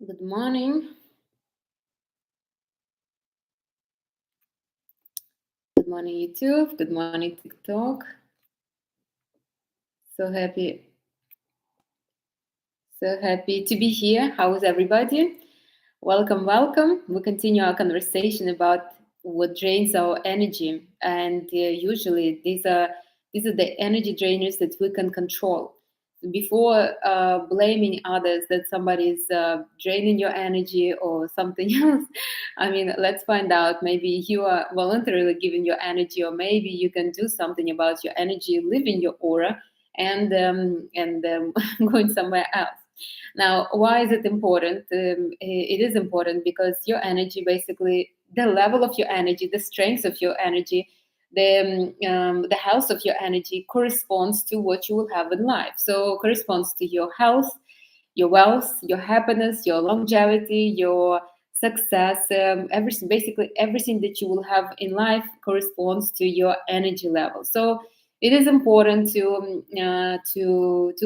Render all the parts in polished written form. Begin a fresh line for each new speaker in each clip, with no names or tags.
Good morning. Good morning, YouTube. Good morning, TikTok. So happy, so happy to be here. How is everybody? Welcome, welcome. We continue our conversation about what drains our energy, and usually these are the energy drainers that we can control. Before blaming others that somebody is draining your energy or something else, I mean, let's find out. Maybe you are voluntarily giving your energy, or maybe you can do something about your energy, living your aura, and going somewhere else. Now, why is it important? It is important because your energy, basically, the level of your energy, the strength of your energy, the health of your energy corresponds to what you will have in life. So, corresponds to your health, your wealth, your happiness, your longevity, your success. Everything, basically, everything that you will have in life corresponds to your energy level. So, it is important to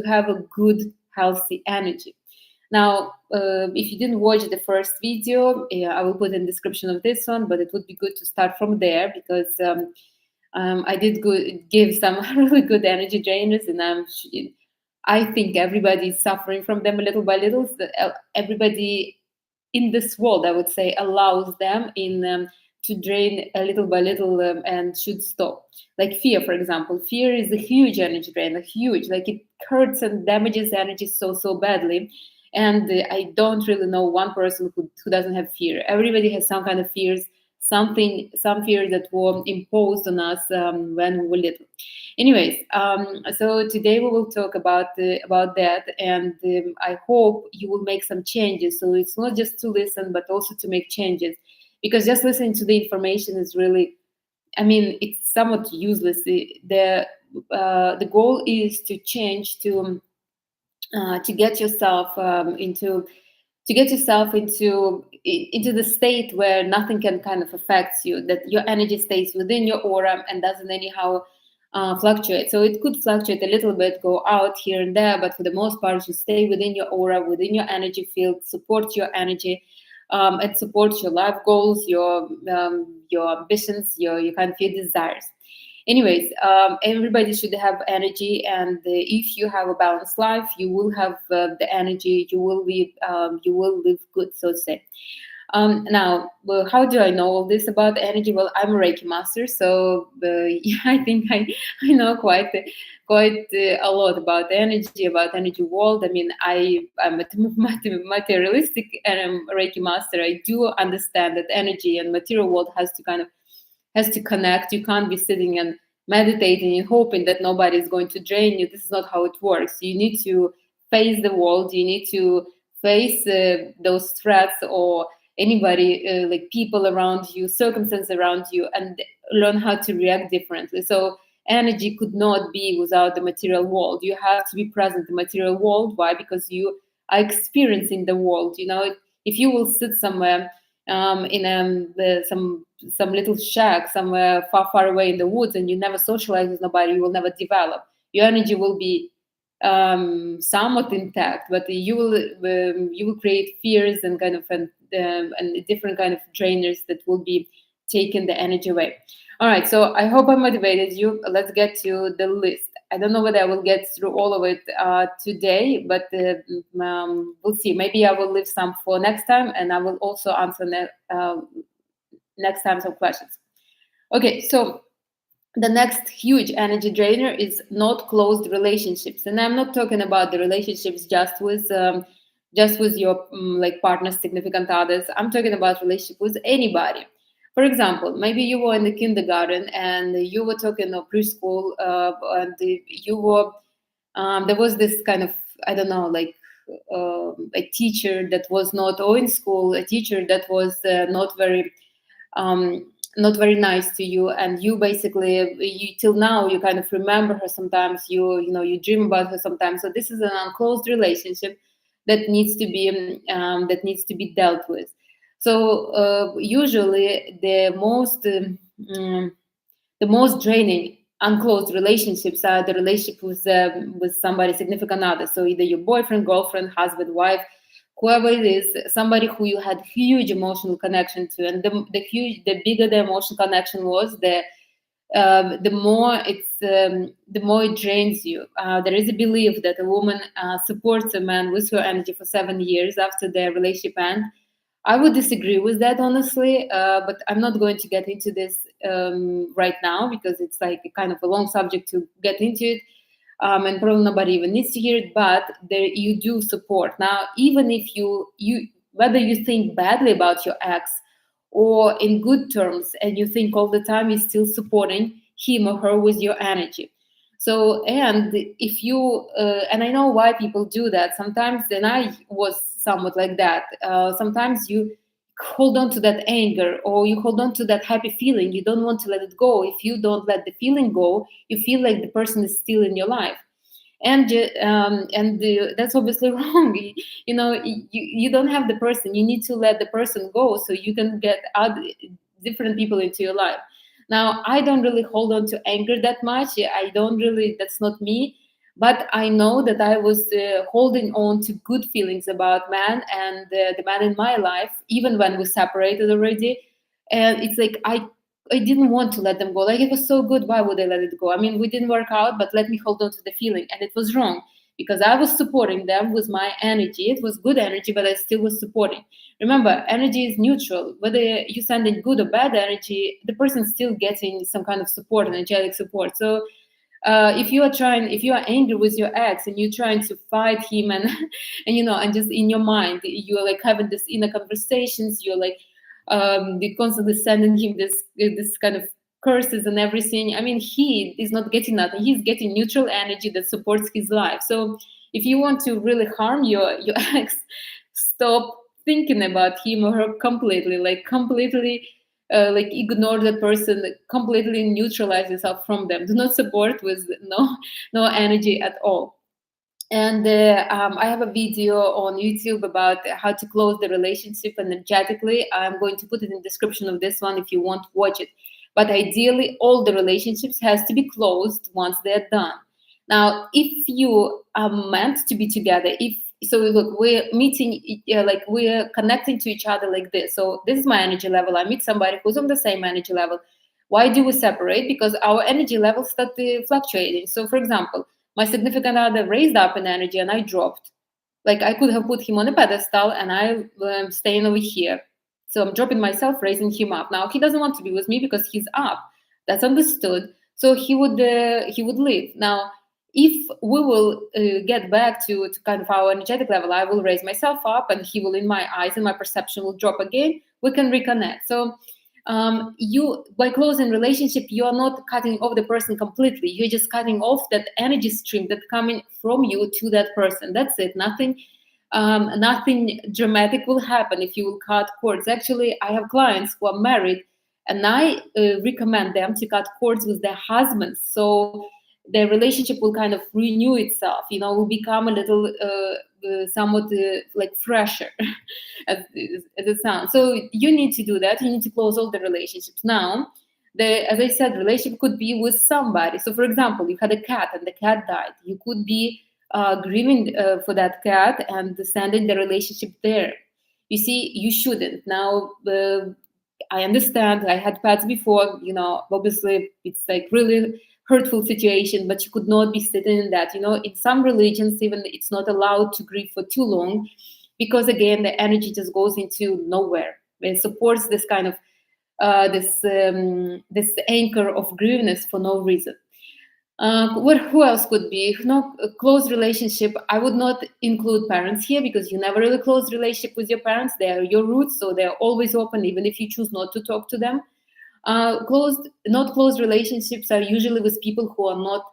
have a good, healthy energy. Now, if you didn't watch the first video, I will put in the description of this one, but it would be good to start from there because I did give some really good energy drainers, and I think everybody is suffering from them little by little. So, everybody in this world, I would say, allows them in to drain a little by little and should stop. Like fear, for example. Fear is a huge energy drain, a huge, like it hurts and damages energy so badly. And I don't really know one person who doesn't have fear. Everybody has some kind of fears, some fears that were imposed on us when we were little. Anyways, so today we will talk about that, and I hope you will make some changes. So it's not just to listen, but also to make changes, because just listening to the information is really, I mean, it's somewhat useless. The goal is to change to get yourself into the state where nothing can kind of affect you, that your energy stays within your aura and doesn't anyhow fluctuate. So it could fluctuate a little bit, go out here and there, but for the most part you stay within your aura, within your energy field, support your energy, and support your life goals, your ambitions, your kind of your desires. Anyways, everybody should have energy, and if you have a balanced life, you will have the energy. You will live good, so to say. Now, well, how do I know all this about energy? Well, I'm a Reiki master, so yeah, I think I know quite a lot about energy world. I mean, I'm a materialistic Reiki master. I do understand that energy and material world has to connect. You can't be sitting and meditating and hoping that nobody is going to drain you. This is not how it works. You need to face the world. You need to face those threats or anybody, like people around you, circumstances around you, and learn how to react differently. So energy could not be without the material world. You have to be present in the material world. Why? Because you are experiencing the world. You know, if you will sit somewhere in some little shack somewhere far away in the woods, and you never socialize with nobody, you will never develop. Your energy will be somewhat intact, but you will create fears and kind of and different kind of drainers that will be taking the energy away. All right, so I hope I motivated you. Let's get to the list. I don't know whether I will get through all of it today, but we'll see. Maybe I will leave some for next time, and I will also answer next time some questions. Okay, so the next huge energy drainer is not closed relationships, and I'm not talking about the relationships just with your like partners, significant others. I'm talking about relationship with anybody. For example, maybe you were in the kindergarten and you were talking of preschool, and you were there was this kind of, I don't know, like a teacher that was not, or in school a teacher that was um, not very nice to you, and you basically, you till now you kind of remember her. Sometimes you dream about her sometimes. So this is an unclosed relationship that needs to be dealt with. So usually the most draining unclosed relationships are the relationship with somebody, significant other. So either your boyfriend, girlfriend, husband, wife, whoever it is, somebody who you had huge emotional connection to, and the bigger the emotional connection was, the more the more it drains you. There is a belief that a woman supports a man with her energy for 7 years after their relationship ends. I would disagree with that, honestly, but I'm not going to get into this right now because it's like a kind of a long subject to get into it, and probably nobody even needs to hear it. But there, you do support now, even if you whether you think badly about your ex or in good terms, and you think all the time you're still supporting him or her with your energy. So, and if you and I know why people do that sometimes, and I was somewhat like that. Sometimes you hold on to that anger, or you hold on to that happy feeling. You don't want to let it go. If you don't let the feeling go, you feel like the person is still in your life, and that's obviously wrong. You don't have the person. You need to let the person go so you can get other different people into your life. Now, I don't really hold on to anger that much. I don't really, that's not me. But I know that I was holding on to good feelings about man, and the man in my life, even when we separated already. And it's like I didn't want to let them go. Like, it was so good. Why would I let it go? I mean, we didn't work out, but let me hold on to the feeling. And it was wrong because I was supporting them with my energy. It was good energy, but I still was supporting. Remember, energy is neutral. Whether you send in good or bad energy, the person's still getting some kind of support, energetic support. So if you are angry with your ex and you're trying to fight him, and and just in your mind you're like having this inner conversations, you're like they constantly sending him this kind of curses and everything. I mean, he is not getting nothing. He's getting neutral energy that supports his life. So if you want to really harm your ex, stop thinking about him or her completely, like ignore that person, like, completely neutralize yourself from them. Do not support with no energy at all. And I have a video on YouTube about how to close the relationship energetically. I'm going to put it in the description of this one if you want to watch it. But ideally, all the relationships has to be closed once they're done. Now, if you are meant to be together, if so, look, we're meeting, like we're connecting to each other like this. So this is my energy level. I meet somebody who's on the same energy level. Why do we separate? Because our energy levels start fluctuating. So, for example, my significant other raised up in energy and I dropped. Like, I could have put him on a pedestal and I am staying over here. So I'm dropping myself, raising him up. Now he doesn't want to be with me because he's up. That's understood. So he would leave. Now, if we will get back to kind of our energetic level, I will raise myself up and he will, in my eyes, and my perception will drop again. We can reconnect. So you, by closing relationship, you are not cutting off the person completely. You're just cutting off that energy stream that coming from you to that person. That's it. Nothing dramatic will happen if you will cut cords. Actually, I have clients who are married, and I recommend them to cut cords with their husbands, so their relationship will kind of renew itself. Will become a little somewhat like fresher as it sounds. So you need to do that. You need to close all the relationships. Now, as I said, relationship could be with somebody. So, for example, you had a cat and the cat died. You could be grieving for that cat and sending the relationship there. You see, you shouldn't. Now, I understand. I had pets before. Obviously, it's like really hurtful situation, but you could not be sitting in that. In some religions, even it's not allowed to grieve for too long, because again, the energy just goes into nowhere. It supports this kind of this anchor of grievingness for no reason. Who else could be? A close relationship. I would not include parents here because you never really close relationship with your parents. They are your roots, so they're always open, even if you choose not to talk to them. Not closed relationships are usually with people who are not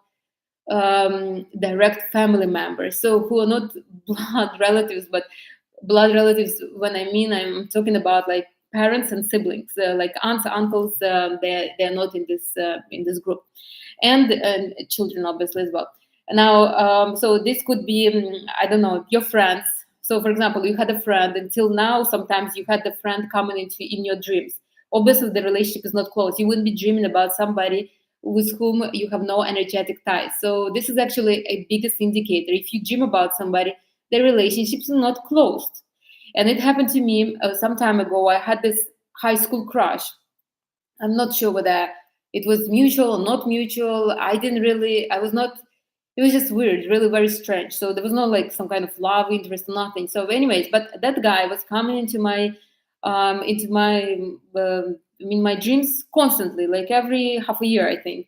direct family members, so who are not blood relatives. But blood relatives, when I'm talking about like parents and siblings, like aunts, uncles. They're not in this group, and children obviously as well. Now, so this could be I don't know, your friends. So, for example, you had a friend until now. Sometimes you had the friend coming in your dreams. Obviously, the relationship is not close. You wouldn't be dreaming about somebody with whom you have no energetic ties. So this is actually a biggest indicator. If you dream about somebody, the relationships are not closed. And it happened to me some time ago. I had this high school crush. I'm not sure whether it was mutual or not mutual. I didn't really, I was not, it was just weird, really very strange. So there was no like some kind of love interest, nothing. So anyways, but that guy was coming into my, my dreams constantly, like every half a year, I think.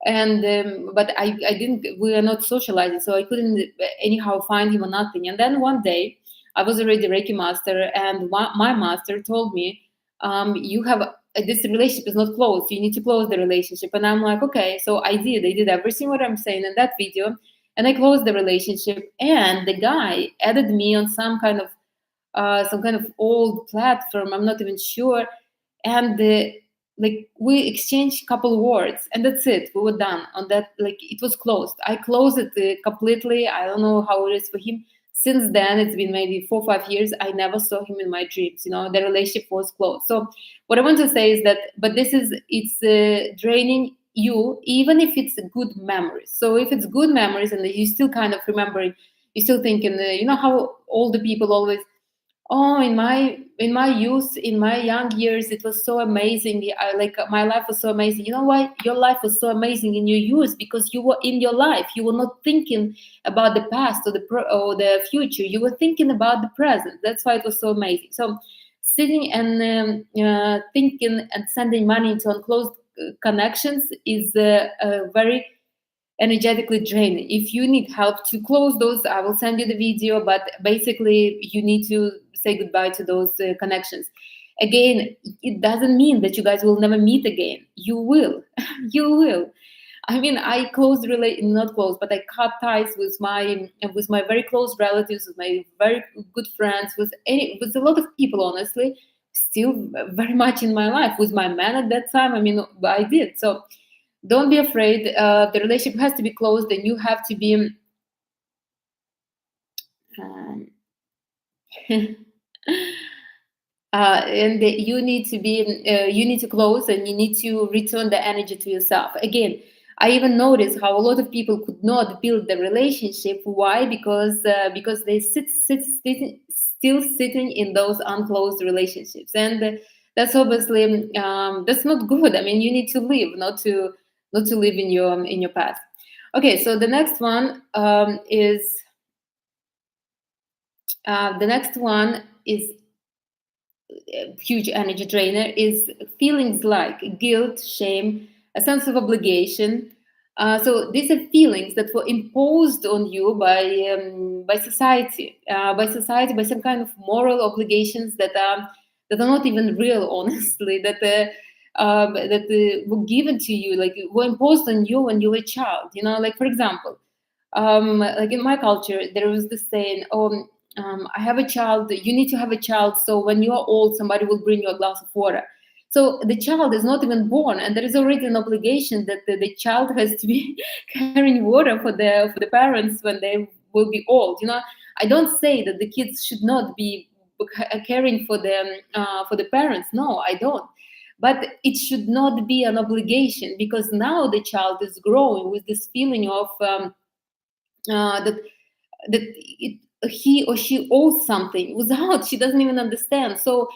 And but I didn't, we are not socializing, so I couldn't anyhow find him or nothing. And then one day I was already Reiki master, and my master told me, you have this relationship is not closed, you need to close the relationship. And I'm like, okay. So I did everything what I'm saying in that video, and I closed the relationship. And the guy added me on some kind of old platform, I'm not even sure. And like we exchanged a couple words, and that's it, we were done on that. Like it was closed, I closed it completely. I don't know how it is for him. Since then, it's been maybe 4 or 5 years, I never saw him in my dreams. The relationship was closed. So what I want to say is that, but this is, it's draining you, even if it's good memories. So if it's good memories and you still kind of remembering, you're still thinking, how older people always, oh, in my youth, in my young years, it was so amazing. I like my life was so amazing. You know why your life was so amazing in your youth? Because you were in your life. You were not thinking about the past or or the future. You were thinking about the present. That's why it was so amazing. So sitting and thinking and sending money into unclosed connections is very energetically draining. If you need help to close those, I will send you the video, but basically you need to say goodbye to those connections. Again, it doesn't mean that you guys will never meet again. You will. You will. I mean, I closed relate not close, but I cut ties with my very close relatives, with my very good friends, with a lot of people, honestly, still very much in my life. With my man at that time, I mean, I did. So don't be afraid. The relationship has to be closed, and you have to be um, and you need to be you need to close, and you need to return the energy to yourself. Again, I even noticed how a lot of people could not build the relationship. Why? Because they still sitting in those unclosed relationships. And that's obviously that's not good. I mean, you need to live, not to live in your past. Okay, so the next one is the next one is huge energy drainer, is feelings like guilt, shame, a sense of obligation. So these are feelings that were imposed on you by society, by some kind of moral obligations that are not even real, honestly. That were given to you, like were imposed on you when you were a child. Like for example, like in my culture, there was this saying, "Oh, I have a child. You need to have a child. So when you are old, somebody will bring you a glass of water." So the child is not even born, and there is already an obligation that the child has to be carrying water for the parents when they will be old. I don't say that the kids should not be caring for the parents. No, I don't. But it should not be an obligation, because now the child is growing with this feeling of that he or she owes something without she doesn't even understand. So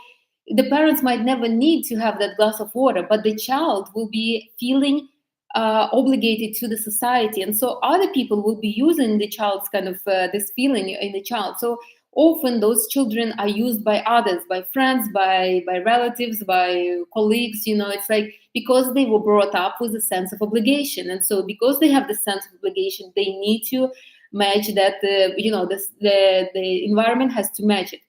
the parents might never need to have that glass of water, but the child will be feeling obligated to the society, and so other people will be using the child's kind of this feeling in the child. So often those children are used by others, by friends, by relatives, by colleagues. It's like, because they were brought up with a sense of obligation, and so because they have the sense of obligation, they need to match that. The environment has to match it.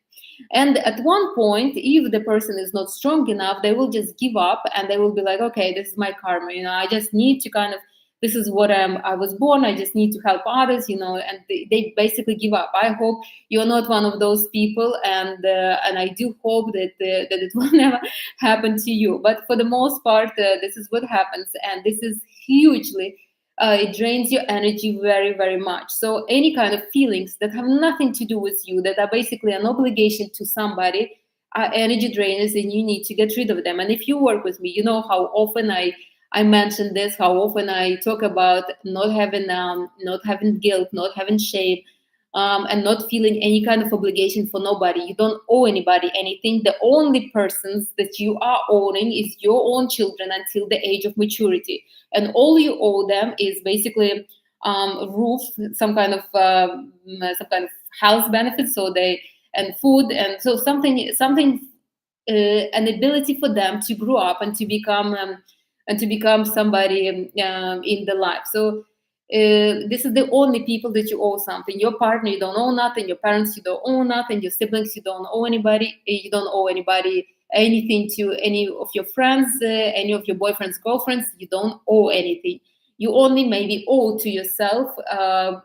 And at one point, if the person is not strong enough, they will just give up, and they will be like, okay, this is my karma. I just need to kind of, this is what I was born. I just need to help others, and they basically give up. I hope you're not one of those people, and I do hope that it will never happen to you. But for the most part, this is what happens, and this is hugely it drains your energy very, very much. So any kind of feelings that have nothing to do with you, that are basically an obligation to somebody, are energy drainers, and you need to get rid of them. And if you work with me, you know how often I mention this, how often I talk about not having guilt, not having shame, and not feeling any kind of obligation for nobody. You don't owe anybody anything. The only persons that you are owning is your own children until the age of maturity, and all you owe them is basically roof, some kind of health benefits, so they and food, and so something an ability for them to grow up and to become somebody in the life. So this is the only people that you owe something. Your partner, you don't owe nothing. Your parents, you don't owe nothing. Your siblings, you don't owe anybody. You don't owe anybody anything. To any of your friends, any of your boyfriends, girlfriends, you don't owe anything. You only maybe owe to yourself.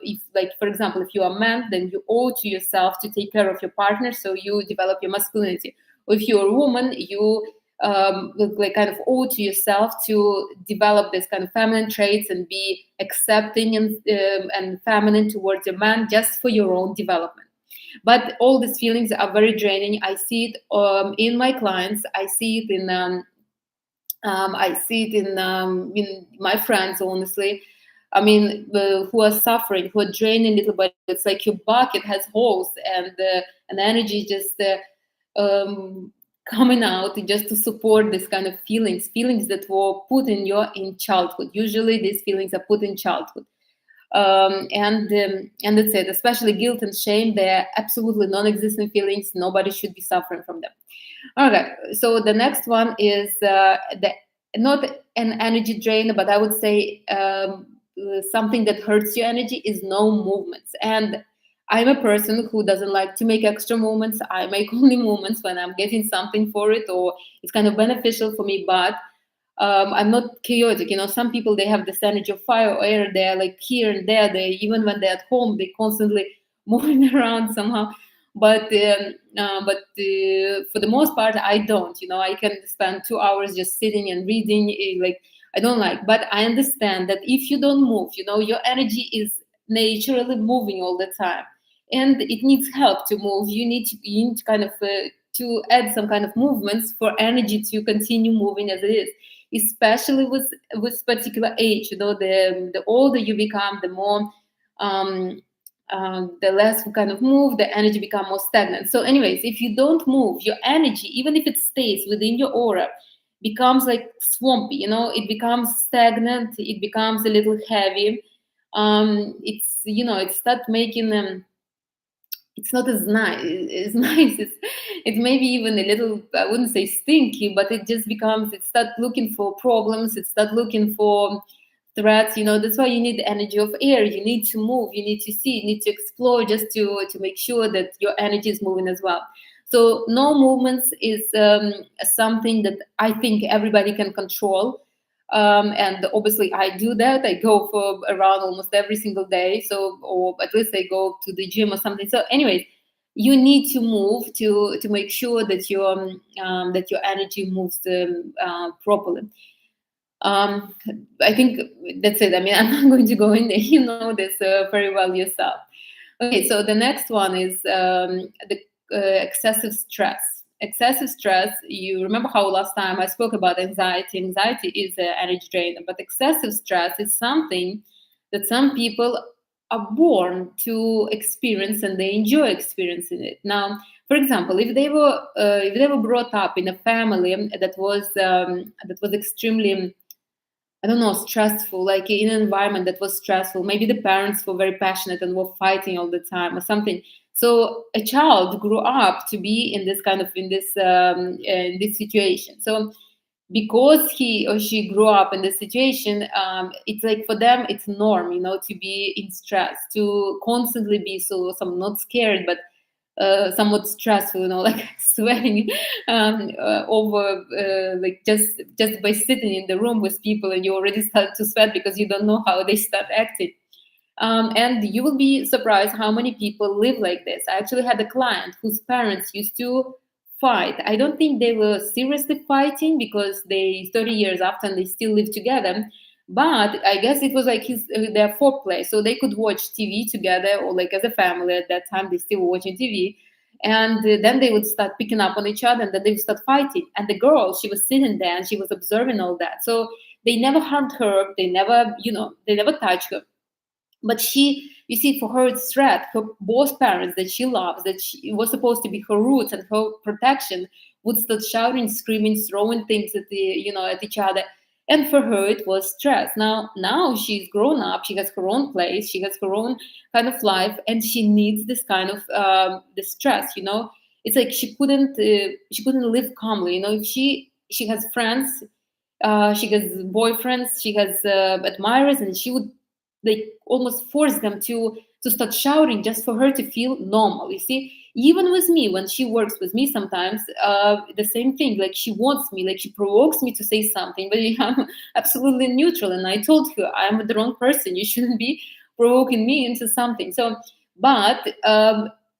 If, like, for example, if you are a man, then you owe to yourself to take care of your partner, so you develop your masculinity. Or if you're a woman, you like kind of owe to yourself to develop this kind of feminine traits and be accepting and feminine towards your man, just for your own development. But all these feelings are very draining. I see it in my clients. I see it in my friends, honestly. I mean, who are suffering, who are draining little by little. It's like your bucket has holes, and energy just coming out just to support this kind of feelings that were put in childhood. Usually, these feelings are put in childhood, and that's it. Especially guilt and shame, they're absolutely non-existent feelings. Nobody should be suffering from them. Okay, so the next one is the not an energy drain, but I would say something that hurts your energy is no movements. And I'm a person who doesn't like to make extra movements. I make only movements when I'm getting something for it or it's kind of beneficial for me. But I'm not chaotic. You know, some people, they have this energy of fire or air. They're like here and there. They, even when they're at home, they constantly moving around somehow. But for the most part, I don't. You know, I can spend 2 hours just sitting and reading. Like, I don't like. But I understand that if you don't move, you know, your energy is naturally moving all the time, and it needs help to move. You need to kind of to add some kind of movements for energy to continue moving as it is. Especially with particular age, you know, the older you become, the more the less you kind of move, the energy become more stagnant. So anyways, if you don't move, your energy, even if it stays within your aura, becomes like swampy, you know, it becomes stagnant, it becomes a little heavy. It's, you know, it start making it's not as nice. It's nice. It's maybe even a little, I wouldn't say stinky, but it just becomes, it start looking for problems. It start looking for threats. You know, that's why you need the energy of air. You need to move. You need to see. You need to explore, just to make sure that your energy is moving as well. So no movements is something that I think everybody can control. And obviously I do that. I go for around almost every single day, so, or at least I go to the gym or something. So anyways, you need to move to make sure that your energy moves properly. um, I think that's it. I mean, I'm not going to go in there. You know this very well yourself. Okay, so the next one is the excessive stress. Excessive stress. You remember how last time I spoke about anxiety? Anxiety is an energy drain, but excessive stress is something that some people are born to experience and they enjoy experiencing it. Now, for example, if they were brought up in a family that was extremely, I don't know, stressful, like in an environment that was stressful. Maybe the parents were very passionate and were fighting all the time or something. So a child grew up to be in this kind of in this situation. So because he or she grew up in this situation, it's like for them it's norm, you know, to be in stress, to constantly be so some not scared, but somewhat stressful, you know, like sweating over like just by sitting in the room with people, and you already start to sweat because you don't know how they start acting. And you will be surprised how many people live like this. I actually had a client whose parents used to fight. I don't think they were seriously fighting because they 30 years after and they still live together. But I guess it was like their foreplay, so they could watch TV together, or like as a family at that time they still were watching TV, and then they would start picking up on each other, and then they would start fighting. And the girl, she was sitting there and she was observing all that. So they never harmed her, they never, you know, they never touched her, but she You see, for her it's threat. Her both parents that she loves, that she was supposed to be her roots and her protection, would start shouting, screaming, throwing things at at each other. And for her it was stress. Now she's grown up, she has her own place, she has her own kind of life, and she needs this kind of the stress. It's like she couldn't live calmly. If she has friends, she has boyfriends, she has admirers, and she would like almost force them to start shouting just for her to feel normal. You see, even with me, when she works with me, sometimes the same thing. Like she wants me, like she provokes me to say something, but I'm absolutely neutral. And I told her I'm the wrong person. You shouldn't be provoking me into something. So, but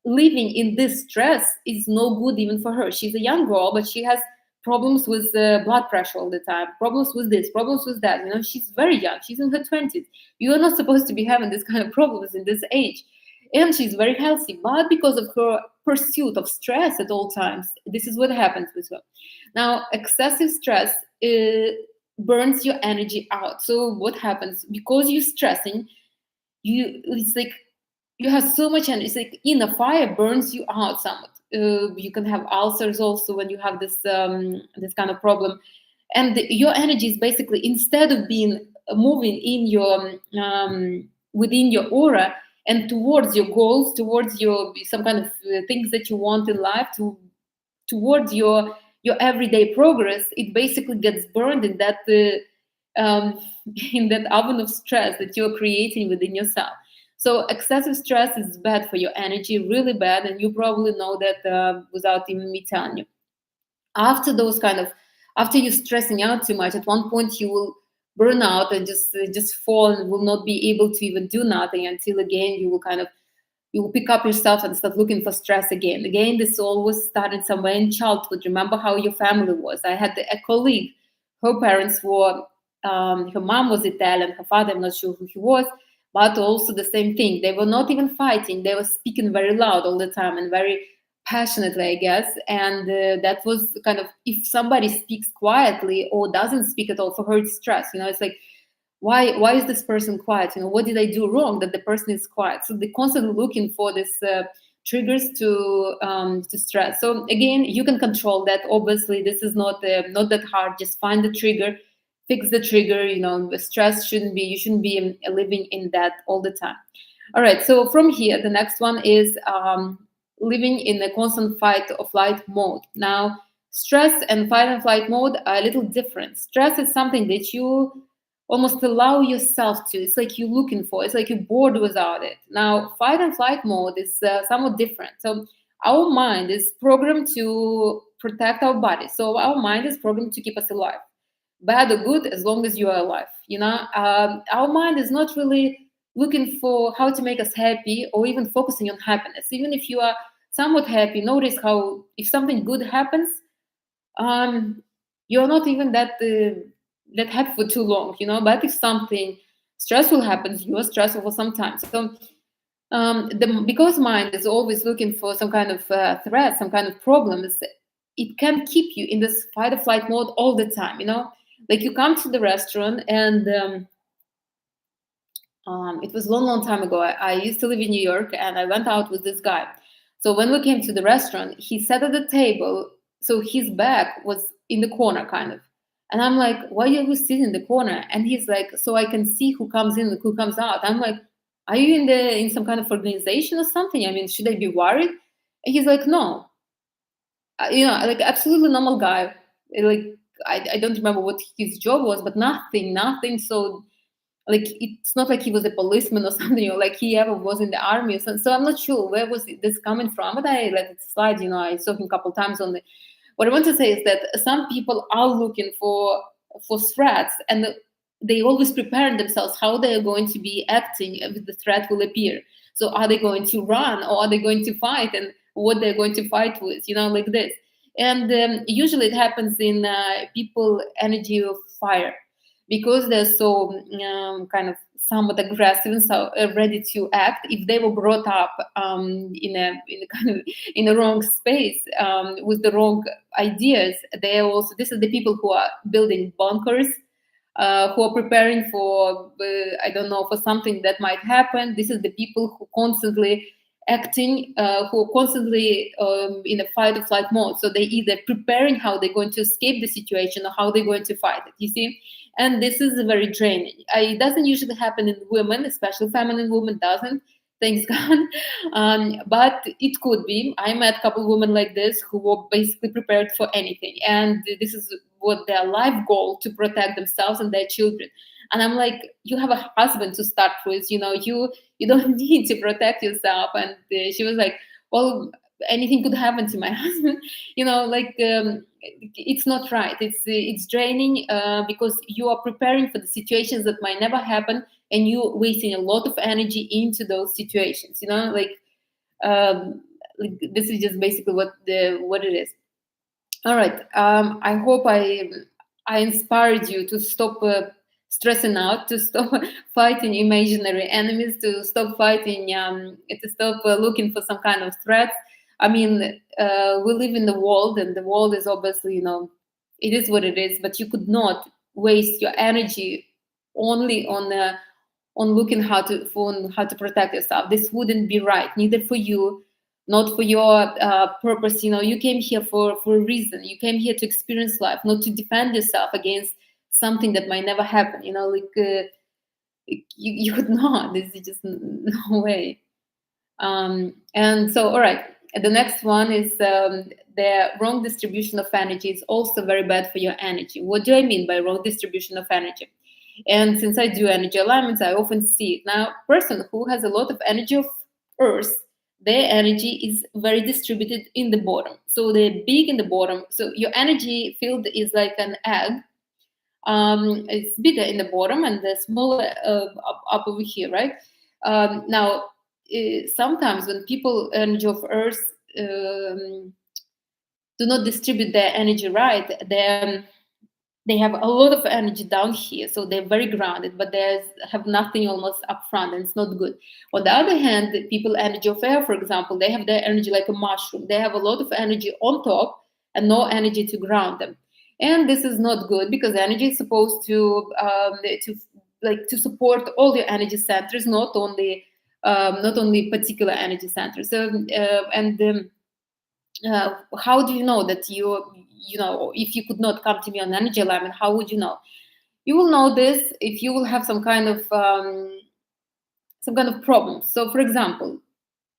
living in this stress is no good even for her. She's a young girl, but she has problems with blood pressure all the time, problems with this, problems with that. She's very young. She's in her 20s. You are not supposed to be having this kind of problems in this age. And she's very healthy. But because of her pursuit of stress at all times, this is what happens with her. Now, excessive stress burns your energy out. So what happens? Because you're stressing, it's like you have so much energy. It's like in a fire burns you out somewhat. You can have ulcers also when you have this kind of problem, and your energy is basically, instead of being moving in your within your aura and towards your goals, towards your some kind of things that you want in life, towards your everyday progress, it basically gets burned in that in that oven of stress that you're creating within yourself. So excessive stress is bad for your energy, really bad, and you probably know that without even me telling you. After those kind of, after you're stressing out too much, at one point you will burn out and just fall and will not be able to even do nothing until again you will pick up yourself and start looking for stress again. Again, this always started somewhere in childhood. Remember how your family was. I had a colleague, her parents were, her mom was Italian, her father, I'm not sure who he was, but also the same thing. They were not even fighting. They were speaking very loud all the time and very passionately, I guess. And that was kind of, if somebody speaks quietly or doesn't speak at all, for her it's stress. It's like, why is this person quiet? What did I do wrong that the person is quiet? So they're constantly looking for this triggers to stress. So again, you can control that. Obviously, this is not that hard. Just find the trigger, fix the trigger. The stress shouldn't be, you shouldn't be living in that all the time. All right. So from here, the next one is living in a constant fight or flight mode. Now, stress and fight and flight mode are a little different. Stress is something that you almost allow yourself to. It's like you're looking for. It's like you're bored without it. Now, fight and flight mode is somewhat different. So our mind is programmed to protect our body. So our mind is programmed to keep us alive, bad or good, as long as you are alive. Our mind is not really looking for how to make us happy or even focusing on happiness. Even if you are somewhat happy, notice how if something good happens, you're not even that happy for too long. But if something stressful happens, you are stressful for some time. So because mind is always looking for some kind of threat, some kind of problems, it can keep you in this fight or flight mode all the time. Like you come to the restaurant and it was a long time ago. I used to live in New York and I went out with this guy. So when we came to the restaurant, he sat at the table. So his back was in the corner kind of. And I'm like, why are you sitting in the corner? And he's like, so I can see who comes in and who comes out. I'm like, are you in some kind of organization or something? I mean, should I be worried? And he's like, no. Like absolutely normal guy. Like I don't remember what his job was, but nothing. So like it's not like he was a policeman or something, or like he ever was in the army or something. So I'm not sure where was this coming from, but I let it slide. I saw him a couple times on the. What I want to say is that some people are looking for threats, and they always prepare themselves how they are going to be acting if the threat will appear. So are they going to run or are they going to fight, and what they're going to fight with? Like this. And usually it happens in people energy of fire, because they're so kind of somewhat aggressive and so ready to act. If they were brought up in a kind of in a wrong space with the wrong ideas, they are also, this is the people who are building bunkers who are preparing for, I don't know, for something that might happen. This is the people who constantly acting, who are constantly in a fight or flight mode. So they either preparing how they're going to escape the situation or how they're going to fight it. You see, and this is very draining. It doesn't usually happen in women, especially feminine women. Doesn't, thanks God. But it could be. I met a couple of women like this who were basically prepared for anything, and this is what their life goal, to protect themselves and their children. And I'm like, you have a husband to start with, you don't need to protect yourself. And she was like, well, anything could happen to my husband, it's not right. It's draining, because you are preparing for the situations that might never happen, and you're wasting a lot of energy into those situations. This is just basically what it is. All right. I hope I inspired you to stop stressing out, to stop fighting imaginary enemies, to stop fighting, to stop looking for some kind of threats. I mean, we live in the world, and the world is obviously, it is what it is. But you could not waste your energy only on looking how to protect yourself. This wouldn't be right, neither for you, not for your purpose. You came here for a reason. You came here to experience life, not to defend yourself against something that might never happen. You could not. This is just no way. And so, all right. The next one is the wrong distribution of energy is also very bad for your energy. What do I mean by wrong distribution of energy? And since I do energy alignments, I often see it. Now, person who has a lot of energy of Earth, their energy is very distributed in the bottom. So they're big in the bottom. So your energy field is like an egg. It's bigger in the bottom and the smaller up over here, right? Now, sometimes when people energy of Earth do not distribute their energy right, they have a lot of energy down here, so they're very grounded, but they have nothing almost up front, and it's not good. On the other hand, the people energy of air, for example, they have their energy like a mushroom. They have a lot of energy on top and no energy to ground them, and this is not good, because energy is supposed to support all your energy centers, not only particular energy centers. So how do you know that if you could not come to me on energy alignment, how would you know? You will know this if you will have some kind of problem. So for example,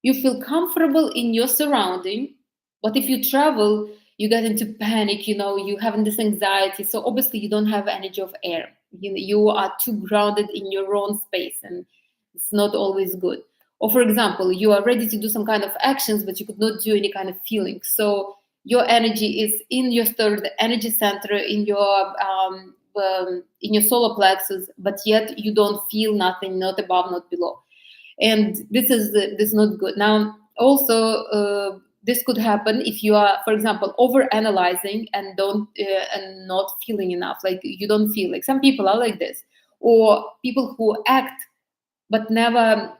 you feel comfortable in your surrounding, but if you travel, you get into panic, you having this anxiety. So obviously you don't have energy of air. You are too grounded in your own space, and it's not always good. Or for example, you are ready to do some kind of actions, but you could not do any kind of feeling. So your energy is in your third energy center, in your solar plexus, but yet you don't feel nothing, not above, not below. And this is not good. Now, also, this could happen if you are, for example, overanalyzing and and not feeling enough. Like you don't feel. Like some people are like this, or people who act but never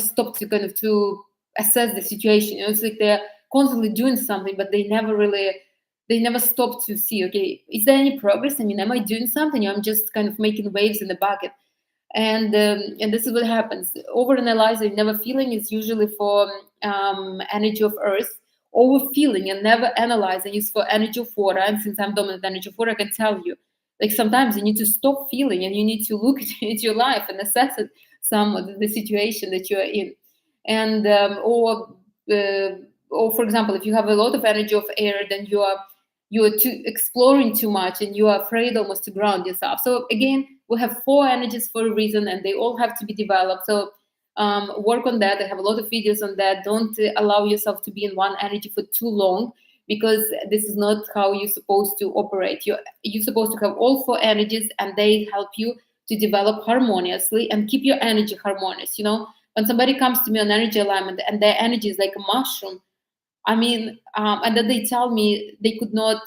stop to assess the situation. It's like they're constantly doing something, but they never stop to see, okay, is there any progress? I mean, am I doing something? I'm just kind of making waves in the bucket. And this is what happens. Overanalyzing, never feeling is usually for energy of Earth. Over feeling and never analyzing is for energy of water. And since I'm dominant energy of water, I can tell you, like sometimes you need to stop feeling and you need to look at your life and assess it, some of the situation that you are in. And or for example, if you have a lot of energy of air, then you are exploring too much and you are afraid almost to ground yourself. So again, we have 4 energies for a reason, and they all have to be developed. So work on that. I have a lot of videos on that. Don't allow yourself to be in one energy for too long, because this is not how you're supposed to operate. You're supposed to have all 4 energies, and they help you to develop harmoniously and keep your energy harmonious. When somebody comes to me on energy alignment and their energy is like a mushroom, I mean, and then they tell me they could not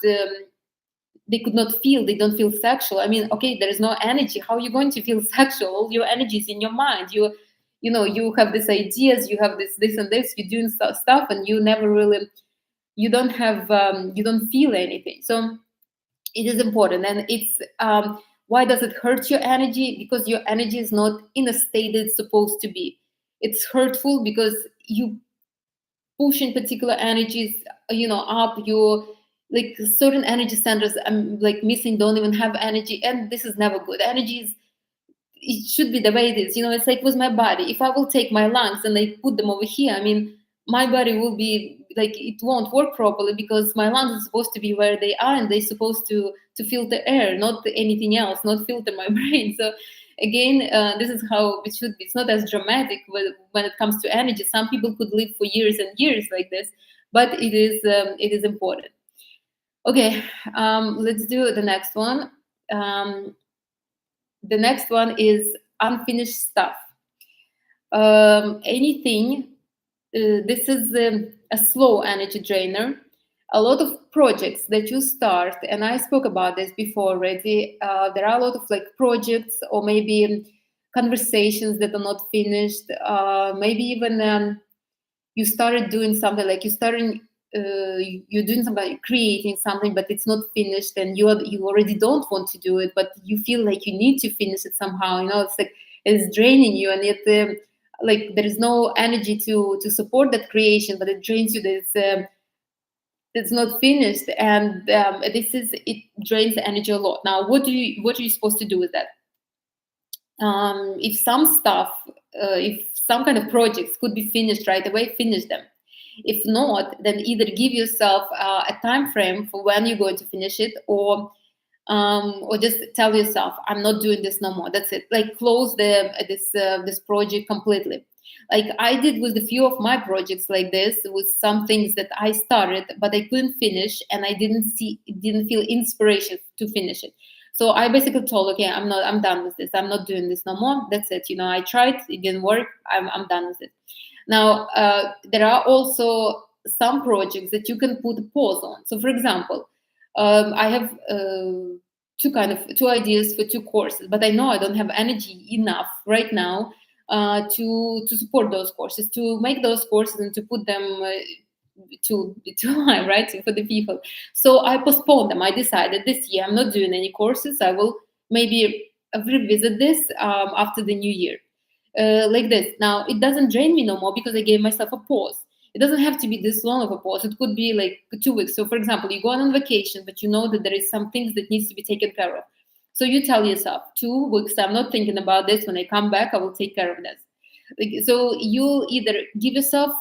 feel, they don't feel sexual. I mean, okay, there is no energy. How are you going to feel sexual? All your energy is in your mind. You have these ideas, you have this and this, you're doing stuff, and you never really, you don't feel anything. So it is important, and it's Why does it hurt your energy? Because your energy is not in a state that it's supposed to be. It's hurtful because you pushing particular energies, up your, like, certain energy centers, like missing, don't even have energy, and this is never good. Energy is, it should be the way it is. It's like with my body. If I will take my lungs and I put them over here, I mean, my body will be like, it won't work properly, because my lungs are supposed to be where they are, and they're supposed to filter air, not anything else, not filter my brain. So again, this is how it should be. It's not as dramatic when it comes to energy. Some people could live for years and years like this, but it is important. Okay, let's do the next one. The next one is unfinished stuff. Anything, this is a slow energy drainer. A lot of projects that you start, and I spoke about this before already. There are a lot of like projects, or maybe conversations that are not finished. Maybe even you started doing something, like you're doing something, creating something, but it's not finished, and you already don't want to do it, but you feel like you need to finish it somehow. It's like it's draining you, and yet like there is no energy to support that creation, but it drains you. That it's not finished, and it drains the energy a lot. Now, what are you supposed to do with that? If some stuff, if some kind of projects could be finished right away, finish them. If not, then either give yourself a time frame for when you're going to finish it, or just tell yourself, I'm not doing this no more. That's it. Like, close this project completely. Like I did with a few of my projects like this, with some things that I started but I couldn't finish, and I didn't feel inspiration to finish it. So I basically told, okay, I'm done with this. I'm not doing this no more. That's it. I tried, it didn't work. I'm done with it. Now, there are also some projects that you can put a pause on. So, for example, I have two ideas for two courses, but I know I don't have energy enough right now to support those courses, to make those courses, and to put them to live, right, for the people. So I postponed them. I decided this year I'm not doing any courses. I will maybe revisit this after the new year. Like this. Now, it doesn't drain me no more because I gave myself a pause. It doesn't have to be this long of a pause. It could be like 2 weeks. So, for example, you go on vacation, but you know that there is some things that needs to be taken care of. So you tell yourself, 2 weeks, I'm not thinking about this. When I come back, I will take care of this. So you either give yourself,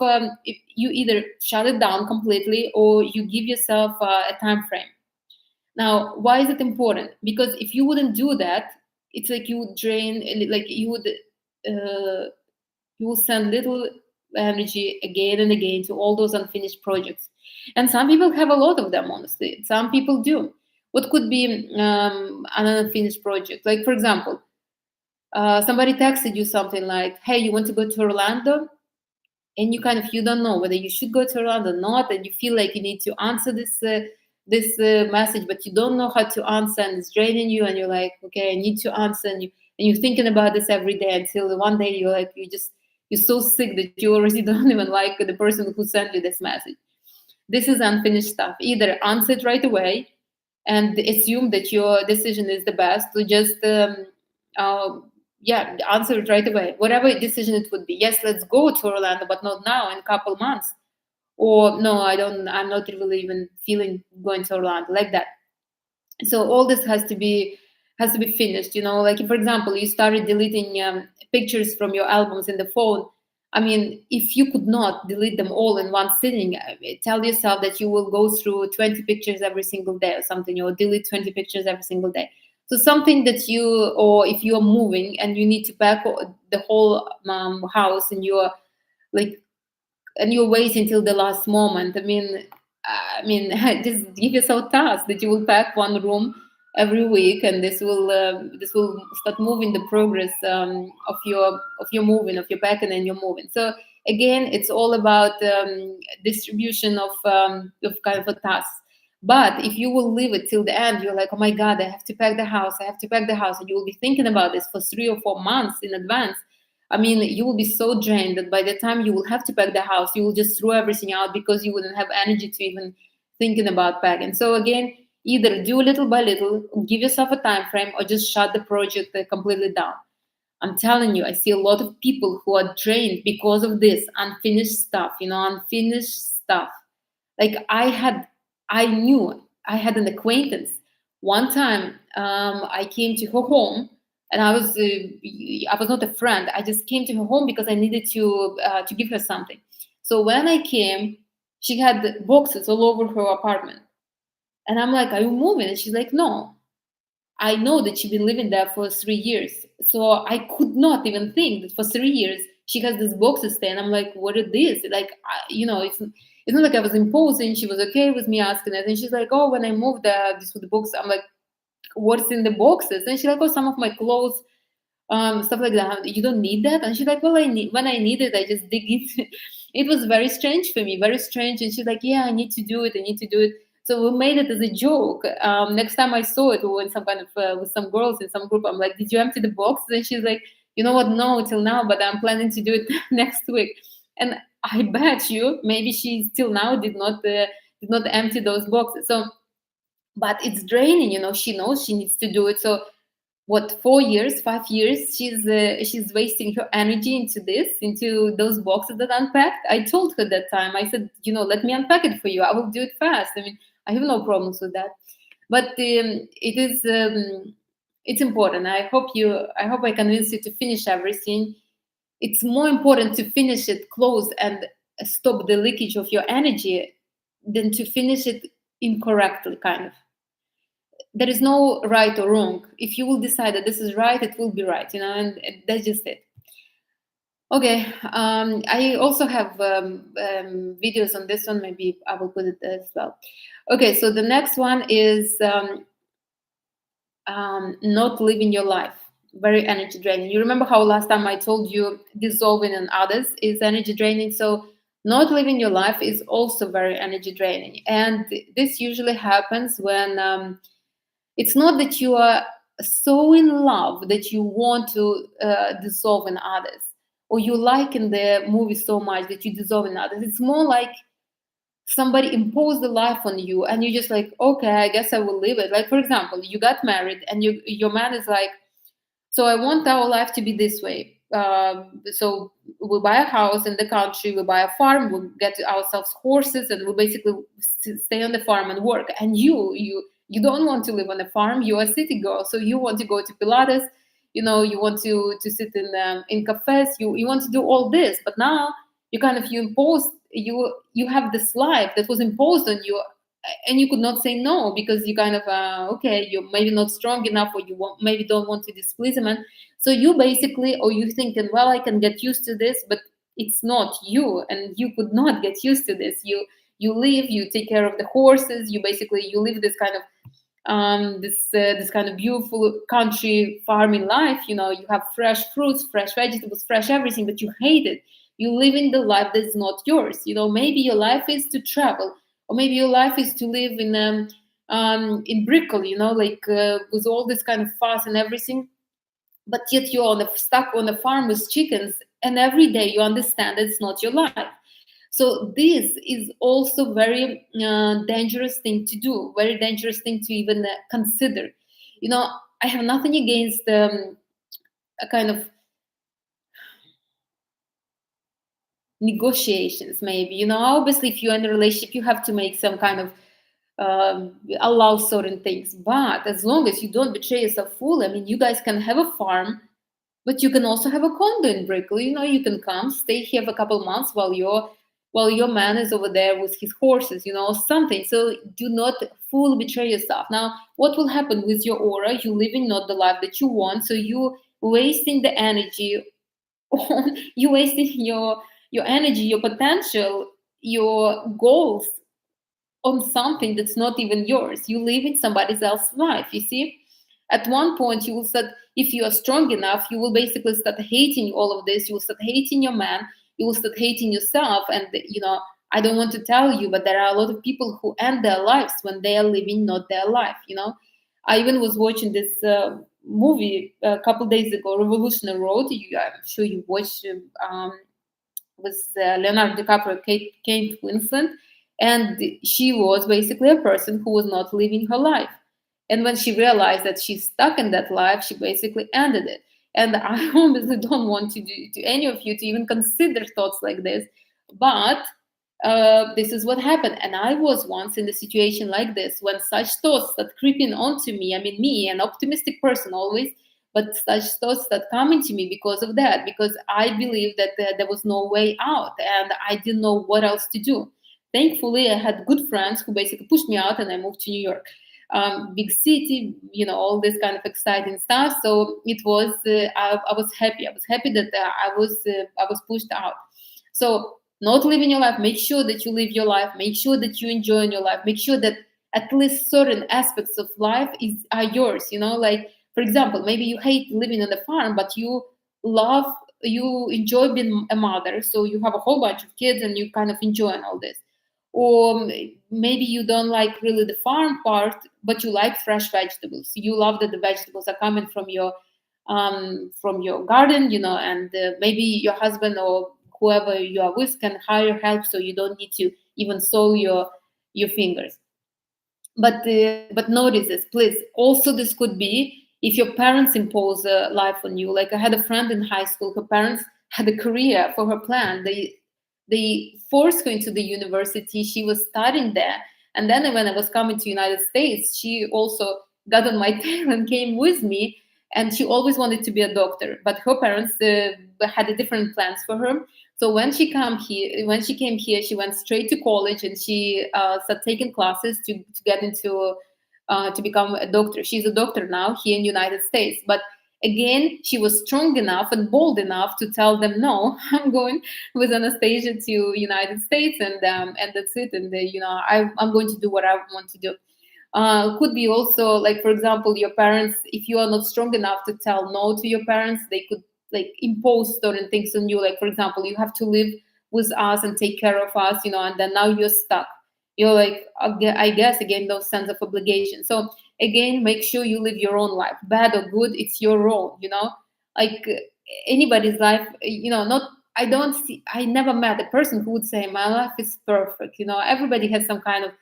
you either shut it down completely, or you give yourself a time frame. Now, why is it important? Because if you wouldn't do that, it's like you would drain, like you will send little energy again and again to all those unfinished projects. And some people have a lot of them, honestly. Some people do. What could be an unfinished project? Like, for example, somebody texted you something like, hey, you want to go to Orlando? And you don't know whether you should go to Orlando or not, and you feel like you need to answer this message, but you don't know how to answer, and it's draining you, and you're like, okay, I need to answer, and you're thinking about this every day, until one day you're so sick that you already don't even like the person who sent you this message. This is unfinished stuff. Either answer it right away and assume that your decision is the best, to just answer it right away, whatever decision it would be. Yes, let's go to Orlando, but not now, in a couple months. Or no, I'm not really even feeling going to Orlando, like that. So all this has to be finished. Like, for example, you started deleting pictures from your albums in the phone. I mean, if you could not delete them all in one sitting, tell yourself that you will go through 20 pictures every single day or something, or delete 20 pictures every single day. So something that or if you are moving and you need to pack the whole house, and you're waiting till the last moment. I mean, just give yourself task that you will pack one room every week, and this will start moving the progress of your moving, of your packing and your moving. So again, it's all about distribution of kind of a task. But if you will leave it till the end, you're like, oh my God, I have to pack the house. And you will be thinking about this for 3 or 4 months in advance. I mean, you will be so drained that by the time you will have to pack the house, you will just throw everything out, because you wouldn't have energy to even thinking about packing. So again, Either do little by little, give yourself a time frame, or just shut the project completely down. I'm telling you, I see a lot of people who are drained because of this unfinished stuff, unfinished stuff. Like I knew I had an acquaintance. One time, I came to her home, and I was not a friend. I just came to her home because I needed to give her something. So when I came, she had boxes all over her apartment, and I'm like, "Are you moving?" And she's like, "No." I know that she's been living there for 3 years. So I could not even think that for 3 years she has this boxes there. And I'm like, what is this? Like, it's not like I was imposing. She was okay with me asking it. And she's like, oh, when I moved this with the books, I'm like, what's in the boxes? And she's like, oh, some of my clothes, stuff like that. You don't need that? And she's like, well, when I need it, I just dig it. It was very strange for me, very strange. And she's like, yeah, I need to do it. I need to do it. So we made it as a joke. Next time I saw it, we were in some kind of with some girls in some group. I'm like, did you empty the box? And she's like, you know what? No, till now, but I'm planning to do it next week. And I bet you, maybe she till now did not empty those boxes. So, but it's draining. She knows she needs to do it. So what, 4 years, 5 years, she's wasting her energy into this, into those boxes that unpacked. I told her that time, I said, let me unpack it for you, I will do it fast. I mean, I have no problems with that. But it's important. I hope I convinced you to finish everything. It's more important to finish it close and stop the leakage of your energy than to finish it incorrectly, kind of. There is no right or wrong. If you will decide that this is right, it will be right, and that's just it. Okay. I also have videos on this one. Maybe I will put it as well. Okay, so the next one is not living your life. Very energy draining. You remember how last time I told you dissolving in others is energy draining? So not living your life is also very energy draining. And this usually happens when it's not that you are so in love that you want to dissolve in others, or you like in the movie so much that you dissolve in others. It's more like somebody imposed a life on you, and you just like, okay, I guess I will live it. Like, for example, you got married, and your man is like, so I want our life to be this way. So we buy a house in the country, we buy a farm, we get ourselves horses, and we basically stay on the farm and work. And you don't want to live on a farm. You're a city girl, so you want to go to Pilates. You want to sit in cafes. You want to do all this, but now you have this life that was imposed on you, and you could not say no because you kind of okay, you're maybe not strong enough, or maybe don't want to displease a man. So you basically, or you thinking, well, I can get used to this, but it's not you, and you could not get used to this. You live, you take care of the horses, you live this kind of this kind of beautiful country farming life. You have fresh fruits, fresh vegetables, fresh everything, but you hate it. You live in the life that's not yours. Maybe your life is to travel, or maybe your life is to live in Brickell, like with all this kind of fuss and everything. But yet you're stuck on a farm with chickens, and every day you understand it's not your life. So this is also very dangerous thing to do, very dangerous thing to even consider. I have nothing against a kind of negotiations, maybe. Obviously, if you're in a relationship, you have to make some kind of allow certain things. But as long as you don't betray yourself fully, I mean, you guys can have a farm, but you can also have a condo in Brickell. You can come, stay here for a couple months while your man is over there with his horses, something. So do not fully betray yourself. Now, what will happen with your aura? You living not the life that you want, so you wasting the energy on you wasting your energy, your potential, your goals on something that's not even yours. You live in somebody else's life, you see? At one point, you will start, if you are strong enough, you will basically start hating all of this. You will start hating your man. You will start hating yourself. And, I don't want to tell you, but there are a lot of people who end their lives when they are living not their life, I even was watching this movie a couple days ago, Revolutionary Road. I'm sure you watched with Leonardo DiCaprio, Kate Winslet. And she was basically a person who was not living her life. And when she realized that she's stuck in that life, she basically ended it. And I obviously don't want to do to any of you to even consider thoughts like this. But this is what happened. And I was once in a situation like this when such thoughts that creeping onto me. I mean, me, an optimistic person always, but such thoughts that come into me because of that, because I believed that there was no way out and I didn't know what else to do. Thankfully, I had good friends who basically pushed me out and I moved to New York. Big city, all this kind of exciting stuff. So it was, I was happy. I was happy that I was pushed out. So not living your life, make sure that you live your life, make sure that you enjoy in your life, make sure that at least certain aspects of life are yours. Like, for example, maybe you hate living on the farm, but you enjoy being a mother, so you have a whole bunch of kids and you kind of enjoy all this. Or maybe you don't like really the farm part, but you like fresh vegetables. You love that the vegetables are coming from your garden, and maybe your husband or whoever you are with can hire help, so you don't need to even sew your fingers. But notice this, please. Also, this could be if your parents impose a life on you. Like I had a friend in high school, her parents had a career for her plan. They forced her into the university. She was studying there, and then when I was coming to United States, she also got on my tail and came with me. And she always wanted to be a doctor, but her parents had a different plans for her. So when she came here, she went straight to college and she started taking classes to get into to become a doctor. She's a doctor now here in the United States. But again, she was strong enough and bold enough to tell them, no, I'm going with Anastasia to United States, and that's it. And I'm going to do what I want to do. Could be also, like, for example, your parents, if you are not strong enough to tell no to your parents, they could like impose certain things on you. Like, for example, you have to live with us and take care of us, and then now you're stuck. You're like, I guess, again, no sense of obligation. So again, make sure you live your own life, bad or good, it's your own, like anybody's life, not, I never met a person who would say my life is perfect. Everybody has some kind of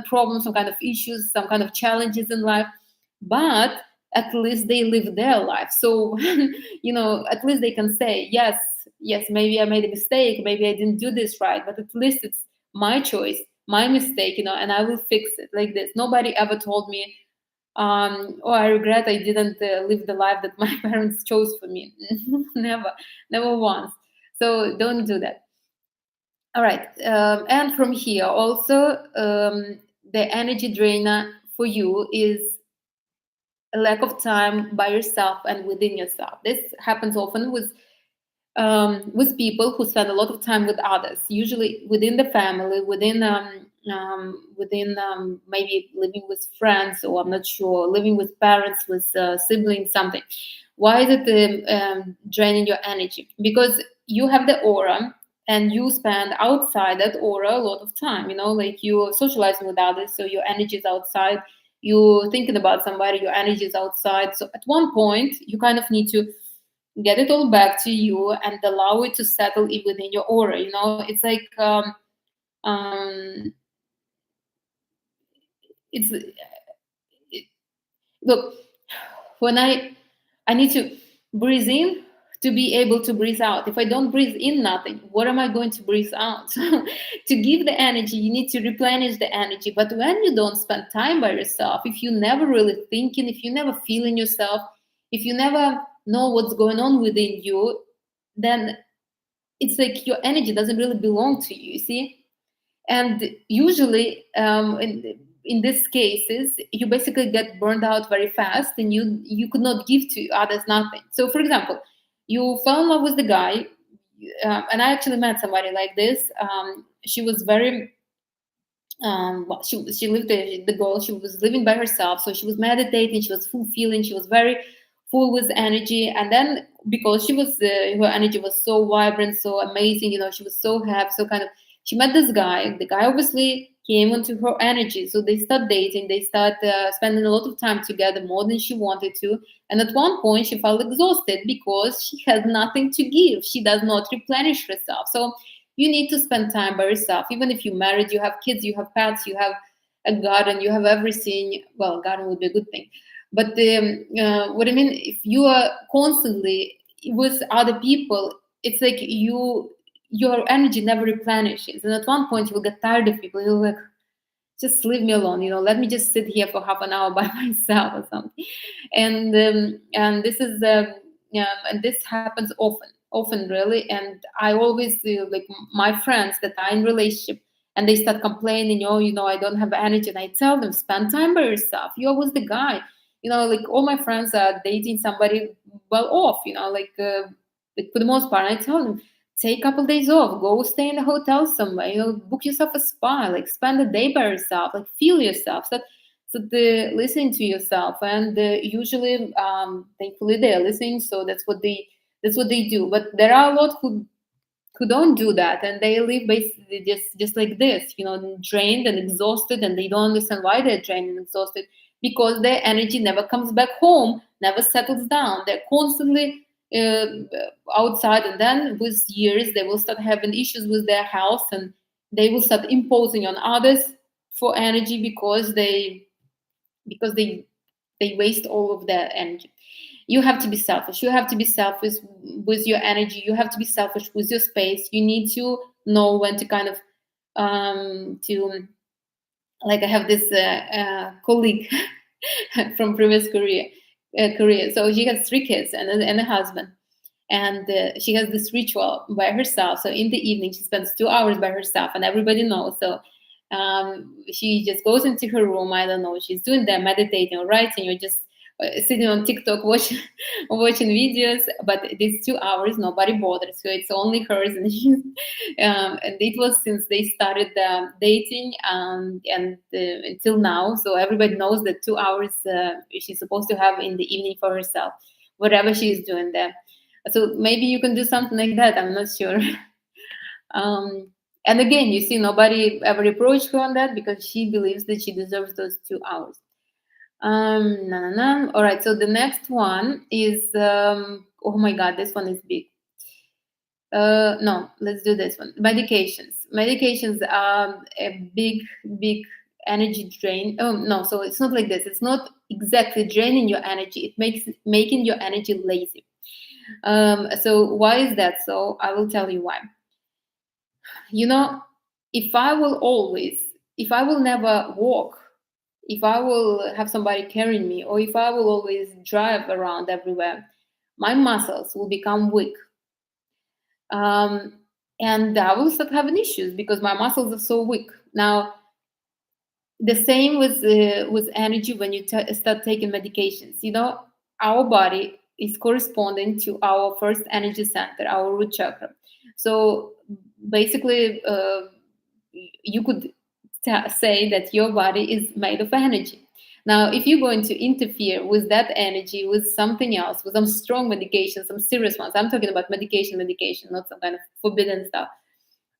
problem, some kind of issues, some kind of challenges in life, but at least they live their life. So, at least they can say, yes, maybe I made a mistake, maybe I didn't do this right, but at least it's my choice, my mistake, and I will fix it like this. Nobody ever told me, oh, I regret I didn't live the life that my parents chose for me. Never once. So don't do that. All right. And from here, also, the energy drainer for you is a lack of time by yourself and within yourself. This happens often with people who spend a lot of time with others, usually within the family, within maybe living with friends, or I'm not sure, living with parents, with siblings, something. Why is it draining your energy? Because you have the aura and you spend outside that aura a lot of time, like you're socializing with others, so your energy is outside. You're thinking about somebody, your energy is outside. So at one point, you kind of need to get it all back to you and allow it to settle in within your aura. It's like um, it's it, look, when I need to breathe in to be able to breathe out. If I don't breathe in nothing, what am I going to breathe out? To give the energy, you need to replenish the energy. But when you don't spend time by yourself, if you never really thinking, if you never feeling yourself, if you never know what's going on within you, then it's like your energy doesn't really belong to you, you see? And usually in these cases, you basically get burned out very fast and you could not give to others nothing. So for example, you fell in love with the guy, and I actually met somebody like this. She was very she lived the girl, she was living by herself, so she was meditating, she was full feeling, she was very full with energy. And then because she was her energy was so vibrant, so amazing, she was so happy, so kind of, she met this guy. The guy obviously came into her energy, so they start dating, they start spending a lot of time together, more than she wanted to. And at one point she felt exhausted because she has nothing to give, she does not replenish herself. So You need to spend time by yourself. Even if you're married, you have kids, you have pets, you have a garden, you have everything. Well, a garden would be a good thing. But what I mean, if you are constantly with other people, it's like your energy never replenishes. And at one point you will get tired of people. You'll like, just leave me alone, let me just sit here for half an hour by myself or something. And this is and this happens often really. And I always like my friends that are in relationship, and they start complaining, oh, I don't have energy, and I tell them, spend time by yourself. You're always the guy. Like all my friends are dating somebody well off, like for the most part. I tell them, take a couple days off, go stay in a hotel somewhere, book yourself a spa, like spend a day by yourself, like feel yourself. So the listening to yourself. And usually thankfully they're listening, so that's what they do. But there are a lot who don't do that, and they live basically just like this, drained and exhausted, and they don't understand why they're drained and exhausted, because their energy never comes back home, never settles down. They're constantly uh, outside, and then with years they will start having issues with their health, and they will start imposing on others for energy, because they waste all of their energy. You have to be selfish. You have to be selfish with your energy. You have to be selfish with your space. You need to know when to kind of to like, I have this colleague from previous career. So she has 3 kids and a husband, and she has this ritual by herself. So in the evening she spends 2 hours by herself, and everybody knows. So she just goes into her room. I don't know, she's doing that, meditating or writing, or just sitting on TikTok watching videos. But these 2 hours nobody bothers, so it's only hers. And and it was since they started dating, and until now. So everybody knows that 2 hours she's supposed to have in the evening for herself, whatever she's doing there. So maybe you can do something like that. I'm not sure. um, and again, you see, nobody ever approached her on that, because she believes that she deserves those 2 hours. No, no, no. All right. So the next one is, oh my God, this one is big. No, let's do this one. Medications are a big energy drain. Oh no, so it's not like this. It's not exactly draining your energy. It makes making your energy lazy. So why is that? So I will tell you why. You know, if I will always, if I will never walk, if I will have somebody carrying me, or if I will always drive around everywhere, my muscles will become weak. Um, and I will start having issues because my muscles are so weak. Now, the same with energy when you start taking medications. Our body is corresponding to our first energy center, our root chakra. So basically, you could say that your body is made of energy. Now, if you're going to interfere with that energy with something else, with some strong medication, some serious ones, I'm talking about medication, not some kind of forbidden stuff.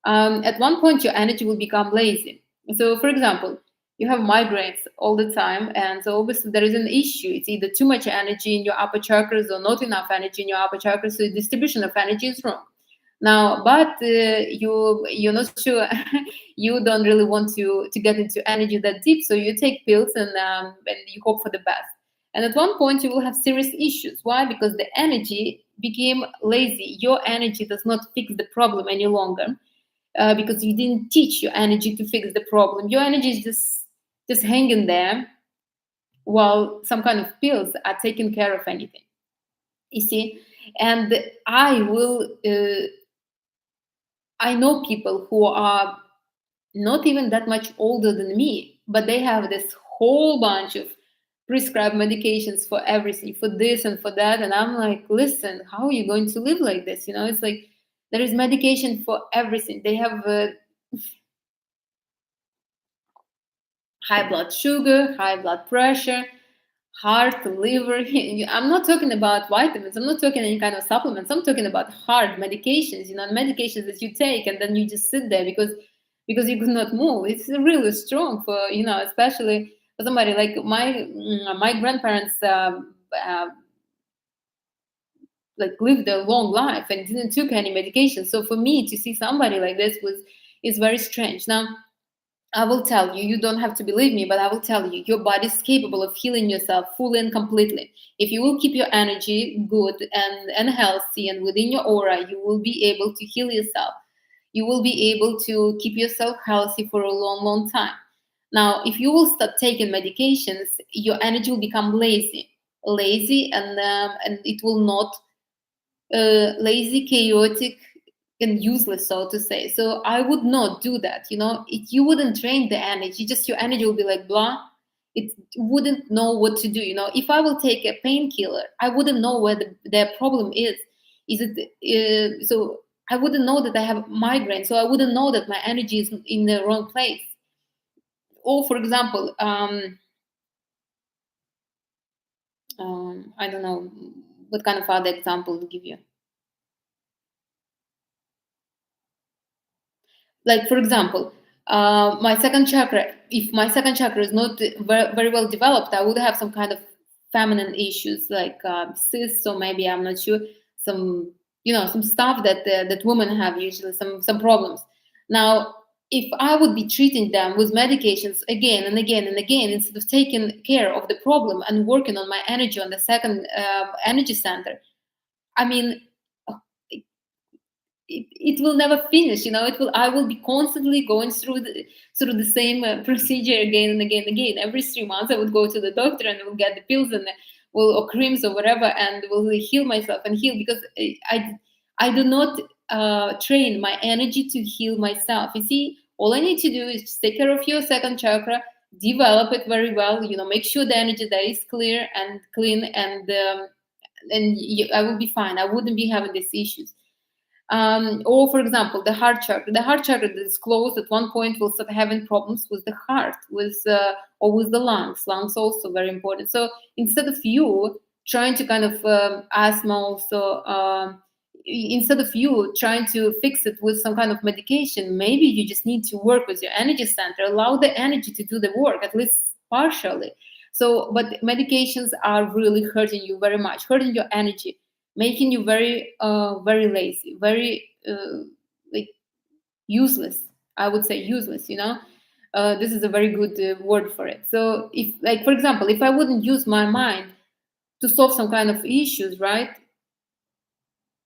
At one point, your energy will become lazy. So, for example, you have migraines all the time, and so obviously there is an issue. It's either too much energy in your upper chakras or not enough energy in your upper chakras. So, the distribution of energy is wrong. Now, but you're not sure. You don't really want to get into energy that deep, so you take pills, and you hope for the best. And at one point, you will have serious issues. Why? Because the energy became lazy. Your energy does not fix the problem any longer, because you didn't teach your energy to fix the problem. Your energy is just hanging there while some kind of pills are taking care of anything. You see, and I know people who are not even that much older than me, but they have this whole bunch of prescribed medications for everything, for this and for that. And I'm like, listen, how are you going to live like this? It's like there is medication for everything. They have high blood sugar, high blood pressure, heart, liver. I'm not talking about vitamins. I'm not talking any kind of supplements. I'm talking about hard medications, medications that you take and then you just sit there because you could not move. It's really strong for, especially for somebody like my grandparents. like lived a long life and didn't took any medication. So for me to see somebody like this was is very strange. Now I will tell you, you don't have to believe me, but I will tell you, your body is capable of healing yourself fully and completely. If you will keep your energy good and healthy and within your aura, you will be able to heal yourself. You will be able to keep yourself healthy for a long, long time. Now, if you will start taking medications, your energy will become lazy, and it will not lazy, chaotic, and useless, so to say. So I would not do that. You wouldn't drain the energy. Just your energy will be like blah. It wouldn't know what to do. If I will take a painkiller, I wouldn't know where the problem is. Is it so? I wouldn't know that I have migraine, so I wouldn't know that my energy is in the wrong place. Or, for example, I don't know what kind of other example to give you. Like, for example, my second chakra, if my second chakra is not very well developed, I would have some kind of feminine issues like cysts, or maybe, I'm not sure, some some stuff that women have, usually some problems. Now, if I would be treating them with medications again and again and again, instead of taking care of the problem and working on my energy, on the second energy center, I mean, it will never finish. I will be constantly going through the same procedure again and again and again. Every 3 months I would go to the doctor and will get the pills and will or creams or whatever, and will heal myself and heal, because I do not train my energy to heal myself. You see, all I need to do is just take care of your second chakra, develop it very well, make sure the energy there is clear and clean, and I will be fine. I wouldn't be having these issues. Or, for example, the heart chakra that is closed at one point will start having problems with the heart, or with the lungs also very important. So instead of you trying to kind of asthma also, instead of you trying to fix it with some kind of medication, maybe you just need to work with your energy center, allow the energy to do the work, at least partially. So, but medications are really hurting you very much, hurting your energy, making you very lazy, very like useless. I would say useless. This is a very good word for it. So, if, like, for example, if I wouldn't use my mind to solve some kind of issues, right?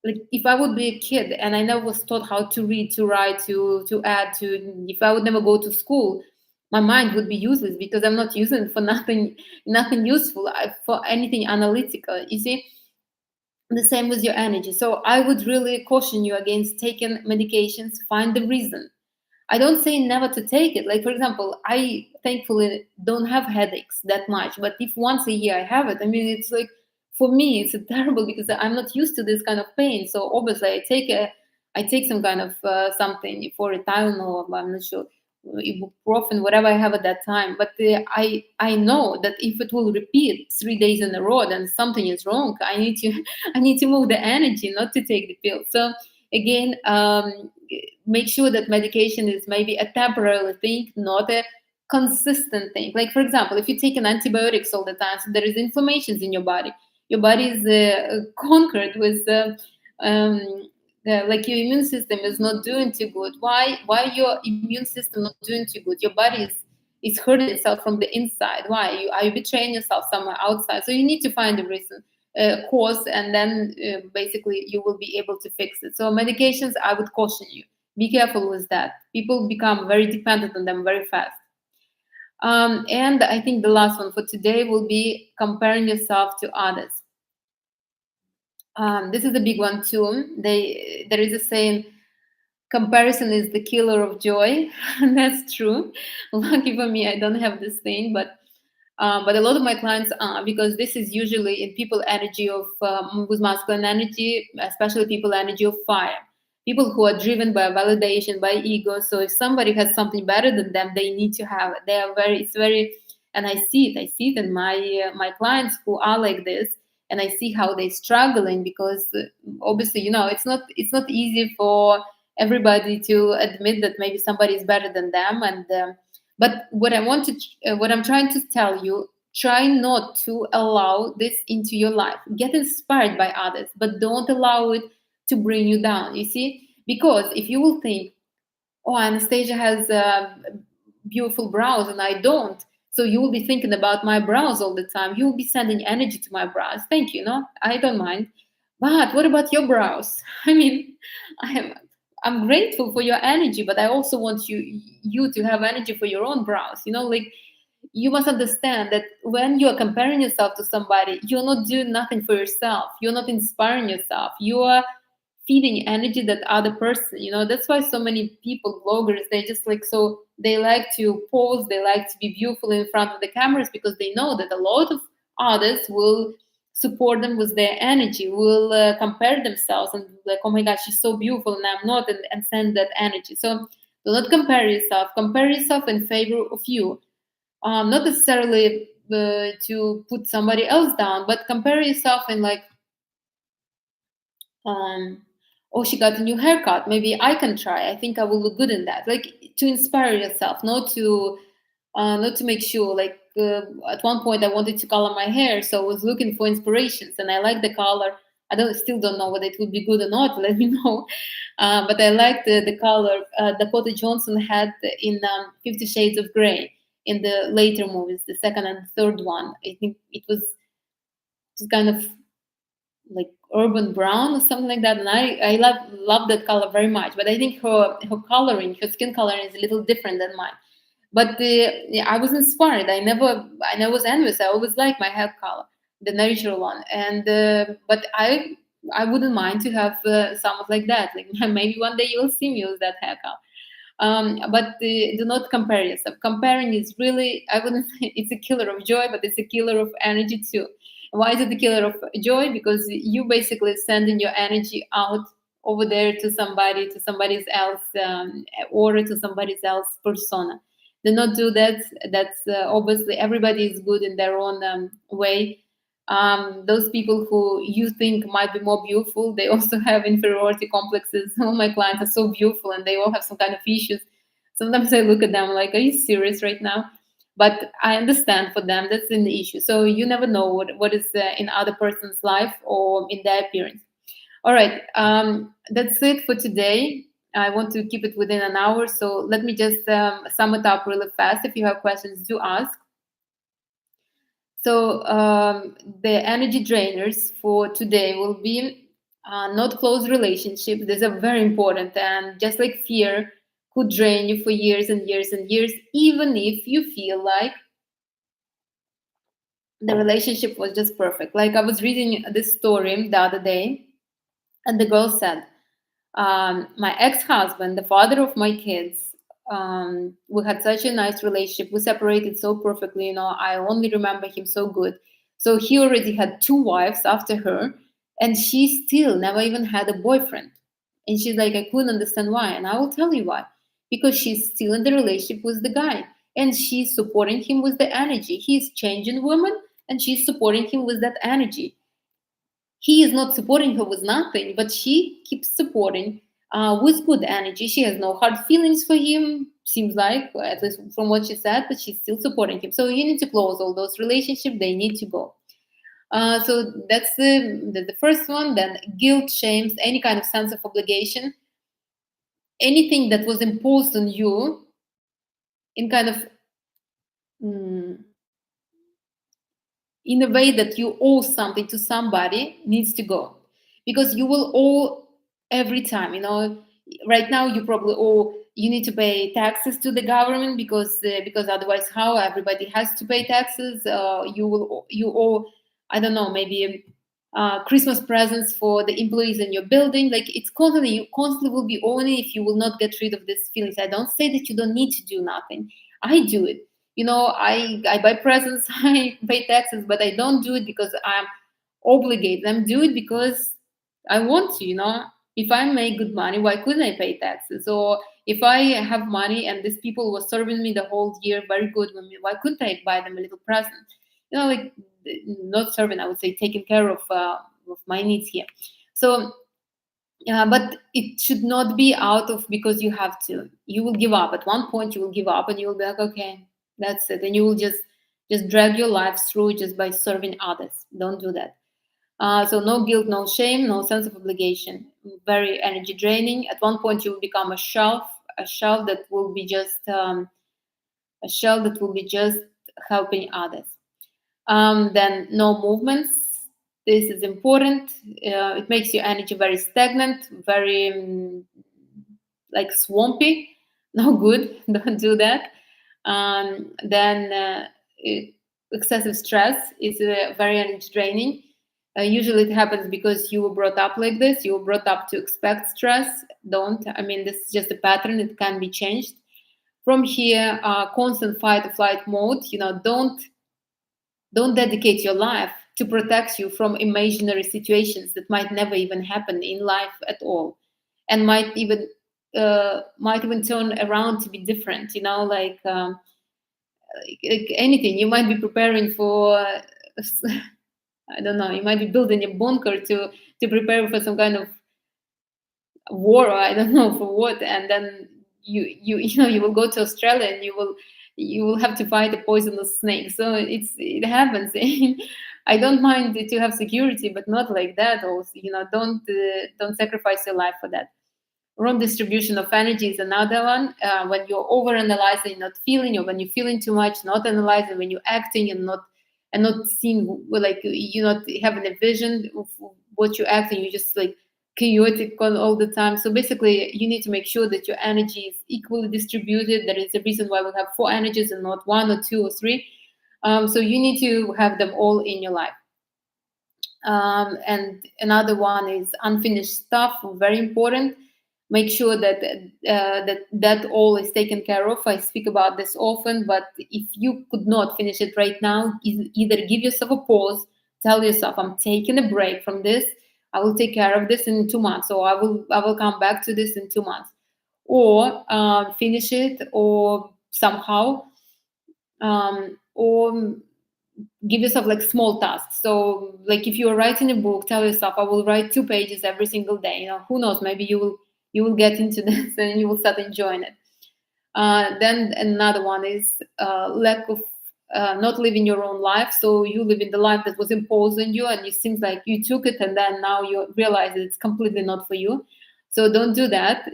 Like, if I would be a kid and I never was taught how to read, to write, to add, to if I would never go to school, my mind would be useless, because I'm not using it for nothing useful, for anything analytical. You see, the same with your energy. So I would really caution you against taking medications. Find the reason. I don't say never to take it. Like, for example, I thankfully don't have headaches that much, but if once a year I have it, I mean, it's like, for me it's terrible, because I'm not used to this kind of pain. So obviously I take some kind of something for a Tylenol, I'm not sure, ibuprofen, whatever I have at that time. But I know that if it will repeat 3 days in a row, then something is wrong. I need to I need to move the energy, not to take the pill. So again, make sure that medication is maybe a temporary thing, not a consistent thing. Like, for example, if you take an antibiotics all the time, so there is inflammations in your body. Your body is conquered with like, your immune system is not doing too good. Why your immune system not doing too good? Your body is hurting itself from the inside. Why? Are you betraying yourself somewhere outside? So you need to find the reason, cause, and then basically you will be able to fix it. So medications, I would caution you, be careful with that. People become very dependent on them very fast. And I think the last one for today will be comparing yourself to others. This is a big one too. There is a saying, comparison is the killer of joy. And that's true. Lucky for me, I don't have this thing, but a lot of my clients are, because this is usually in people energy of with masculine energy, especially people energy of fire. People who are driven by validation, by ego. So if somebody has something better than them, they need to have it. They are very, it's very, and I see it. I see it in my clients who are like this, and I see how they're struggling, because obviously, it's not easy for everybody to admit that maybe somebody is better than them. And but what I'm trying to tell you, try not to allow this into your life. Get inspired by others, but don't allow it to bring you down, you see? Because if you will think, oh, Anastasia has beautiful brows and I don't. So you will be thinking about my brows all the time. You will be sending energy to my brows. Thank you, no, I don't mind. But what about your brows? I mean, I am I'm grateful for your energy, but I also want you to have energy for your own brows. Like you must understand that when you are comparing yourself to somebody, you're not doing nothing for yourself. You're not inspiring yourself. You are feeding energy that other person. That's why so many people, bloggers, they just like, so they like to pose, they like to be beautiful in front of the cameras because they know that a lot of others will support them with their energy, will compare themselves and like, oh my god, she's so beautiful and I'm not, and send that energy. So do not compare yourself. Compare yourself in favor of you, not necessarily to put somebody else down, but compare yourself in like, um, oh, she got a new haircut. Maybe I can try. I think I will look good in that. Like to inspire yourself, not to make sure. Like at one point, I wanted to color my hair, so I was looking for inspirations, and I like the color. I still don't know whether it would be good or not. Let me know. But I liked the color Dakota Johnson had in 50 Shades of Grey in the later movies, the second and third one. I think it was kind of like urban brown or something like that, and I love that color very much. But I think her coloring, her skin coloring, is a little different than mine. But yeah, I was inspired. I never was envious. I always liked my hair color, the natural one, and but I wouldn't mind to have something like that. Like maybe one day you will see me with that hair color. But do not compare yourself. Comparing is really, I wouldn't say it's a killer of joy, but it's a killer of energy too. Why is it a killer of joy? Because you basically sending your energy out over there to somebody else, or to somebody else persona. Do not do that. That's obviously everybody is good in their own way. Those people who you think might be more beautiful, they also have inferiority complexes. All my clients are so beautiful and they all have some kind of issues. Sometimes I look at them like, are you serious right now? But I understand for them, that's an issue. So you never know what is in other person's life or in their appearance. All right, that's it for today. I want to keep it within an hour. So let me just sum it up really fast. If you have questions, do ask. So the energy drainers for today will be not close relationships. These are very important, and just like fear could drain you for years and years and years, even if you feel like the relationship was just perfect. Like I was reading this story the other day, and the girl said, my ex-husband, the father of my kids, we had such a nice relationship. We separated so perfectly. I only remember him so good. So he already had two wives after her, and she still never even had a boyfriend. And she's like, I couldn't understand why. And I will tell you why. Because she's still in the relationship with the guy, and she's supporting him with the energy. He's changing woman, and she's supporting him with that energy. He is not supporting her with nothing, but she keeps supporting with good energy. She has no hard feelings for him, seems like, at least from what she said, but she's still supporting him. So you need to close all those relationships. They need to go. So that's the first one. Then guilt, shames, any kind of sense of obligation, anything that was imposed on you in kind of mm, in a way that you owe something to somebody needs to go, because you will owe every time. Right now you probably owe, you need to pay taxes to the government, because otherwise how everybody has to pay taxes. You owe, I don't know, maybe Christmas presents for the employees in your building. Like it's constantly, you constantly will be owing if you will not get rid of these feelings. I don't say that you don't need to do nothing. I do it. I buy presents, I pay taxes, but I don't do it because I'm obligated. I'm do it because I want to. If I make good money, why couldn't I pay taxes? Or if I have money and these people were serving me the whole year very good with me, why couldn't I buy them a little present? Like not serving, I would say taking care of my needs here. So but it should not be out of because you have to. You will give up at one point. You will give up, and you will be like, okay, that's it, and you will just just drag your life through just by serving others. Don't do that. So no guilt, no shame, no sense of obligation. Very energy draining. At one point, you will become a shell that will be just helping others. Then no movements. This is important. It makes your energy very stagnant, very like swampy. No good. Don't do that. Then excessive stress is very energy draining. Usually it happens because you were brought up like this. You were brought up to expect stress. Don't. I mean, this is just a pattern. It can be changed. From here, constant fight or flight mode. Don't dedicate your life to protect you from imaginary situations that might never even happen in life at all, and might even turn around to be different. Like anything. You might be preparing for. I don't know. You might be building a bunker to prepare for some kind of war, or I don't know for what, and then you will go to Australia and you will have to fight a poisonous snake. So it happens. I don't mind that you have security, but not like that. Also, don't sacrifice your life for that. Wrong distribution of energy is another one. When you're over analyzing, not feeling, or when you're feeling too much, not analyzing, when you're acting and not seeing, like you're not having a vision of what you're acting, you're just like chaotic all the time. So basically, you need to make sure that your energy is equally distributed. There is a reason why we have four energies and not one or two or three. So you need to have them all in your life. And another one is unfinished stuff, very important. Make sure that all is taken care of. I speak about this often, but if you could not finish it right now, either give yourself a pause, tell yourself, I'm taking a break from this. I will take care of this in 2 months, or I will come back to this in 2 months, or finish it, or somehow, or give yourself like small tasks. So like if you're writing a book, tell yourself, I will write 2 pages every single day. Who knows, maybe you will get into this and you will start enjoying it. Then another one is lack of not living your own life. So you live in the life that was imposed on you, and it seems like you took it, and then now you realize that it's completely not for you. So don't do that.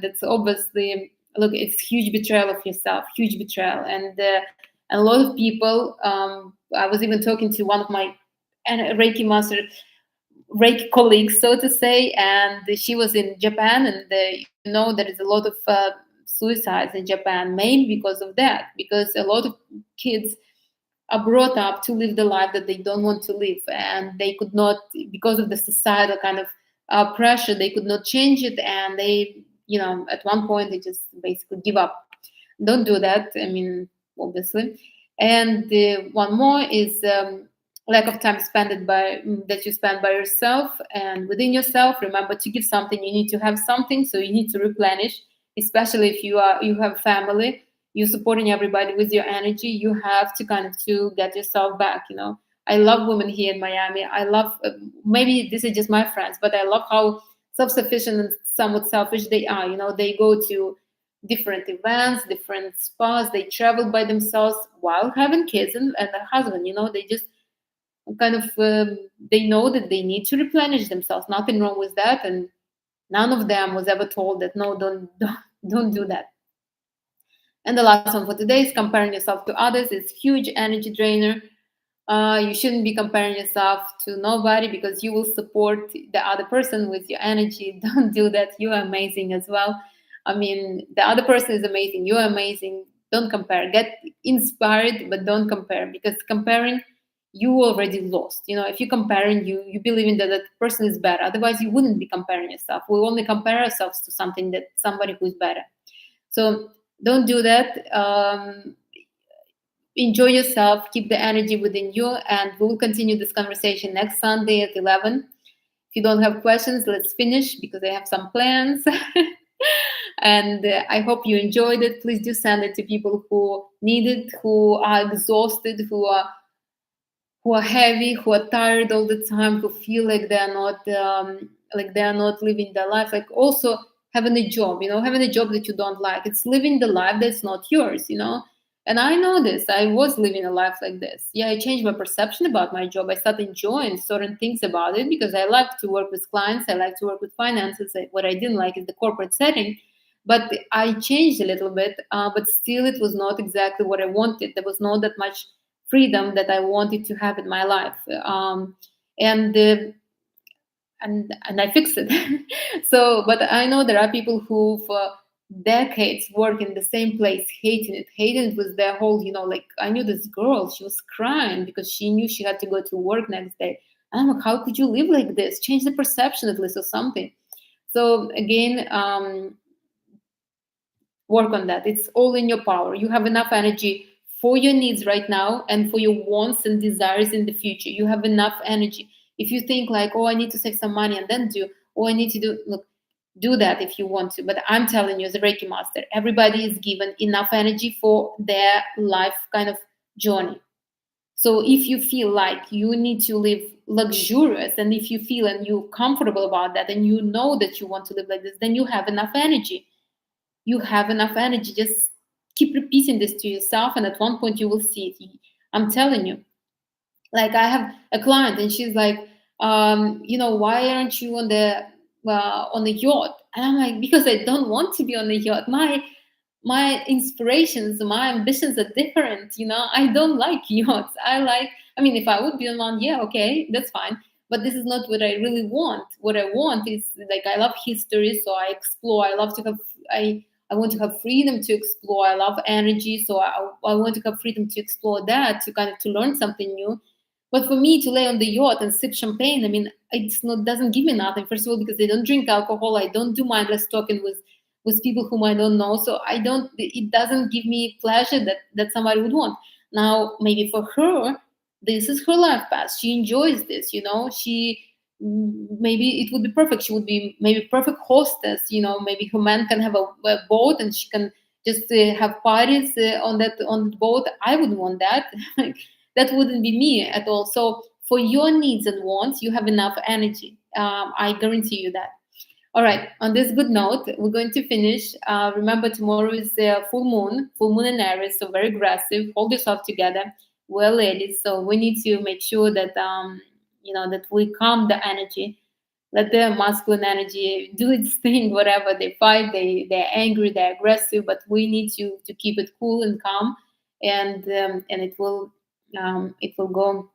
That's obviously, look, it's huge betrayal of yourself, huge betrayal. And a lot of people, I was even talking to one of my Reiki master, Reiki colleagues, so to say, and she was in Japan, and there is a lot of suicides in Japan, mainly because of that, because a lot of kids are brought up to live the life that they don't want to live, and they could not, because of the societal kind of pressure, they could not change it, and they, at one point they just basically give up. Don't do that. I mean, obviously. And one more is lack of time that you spend by yourself and within yourself. Remember, to give something, you need to have something, so you need to replenish. Especially if you have family, you're supporting everybody with your energy. You have to kind of to get yourself back. I love women here in Miami. I love, maybe this is just my friends, but I love how self-sufficient and somewhat selfish they are. They go to different events, different spas. They travel by themselves while having kids and a husband. They just kind of they know that they need to replenish themselves. Nothing wrong with that, and none of them was ever told that no, don't do that. And the last one for today is comparing yourself to others. It's huge energy drainer. You shouldn't be comparing yourself to nobody, because you will support the other person with your energy. Don't do that. You are amazing as well. I mean, the other person is amazing. You are amazing. Don't compare. Get inspired, but don't compare, because comparing, you already lost. If you're comparing, you believe in that person is better. Otherwise, you wouldn't be comparing yourself. We only compare ourselves to somebody who's better. So don't do that. Enjoy yourself. Keep the energy within you, and we'll continue this conversation next Sunday at 11. If you don't have questions, let's finish, because I have some plans. And I hope you enjoyed it. Please do send it to people who need it, who are exhausted, who are heavy, who are tired all the time, who feel like they are not living their life. Like also having a job, having a job that you don't like. It's living the life that's not yours. And I know this. I was living a life like this. Yeah, I changed my perception about my job. I started enjoying certain things about it because I like to work with clients. I like to work with finances. What I didn't like is the corporate setting. But I changed a little bit, but still it was not exactly what I wanted. There was not that much freedom that I wanted to have in my life. And and I fixed it. So, but I know there are people who for decades work in the same place, hating it was their whole, like I knew this girl, she was crying because she knew she had to go to work next day. And I'm like, how could you live like this? Change the perception at least or something. So again, work on that. It's all in your power. You have enough energy for your needs right now and for your wants and desires in the future. You have enough energy. If you think like, oh, I need to save some money and then do, oh, I need to do, look, do that if you want to. But I'm telling you, as a Reiki master, everybody is given enough energy for their life kind of journey. So if you feel like you need to live luxurious, and if you feel and you're comfortable about that, and you know that you want to live like this, then you have enough energy. You have enough energy. Just keep repeating this to yourself, and at one point you will see it. I'm telling you. Like I have a client, and she's like, why aren't you on the yacht? And I'm like, because I don't want to be on the yacht. My inspirations, my ambitions are different. I don't like yachts. I mean, if I would be on one, yeah, okay, that's fine. But this is not what I really want. What I want is like I love history, so I explore. I love to have I want to have freedom to explore. I love energy, so I want to have freedom to explore that, to kind of to learn something new. But for me to lay on the yacht and sip champagne, I mean, it's not doesn't give me nothing. First of all, because I don't drink alcohol, I don't do mindless talking with people whom I don't know. So I don't. It doesn't give me pleasure that somebody would want. Now, maybe for her, this is her life path. She enjoys this. Maybe it would be perfect. She would be maybe perfect hostess. Maybe her man can have a boat and she can just have parties on the boat. I wouldn't want that. That wouldn't be me at all. So for your needs and wants, you have enough energy. I guarantee you that. All right. On this good note, we're going to finish. Remember, tomorrow is full moon in Aries, so very aggressive. Hold yourself together. Well, ladies, so we need to make sure that that we calm the energy. Let the masculine energy do its thing. Whatever they fight, they're angry, they're aggressive, but we need to keep it cool and calm, and it will go.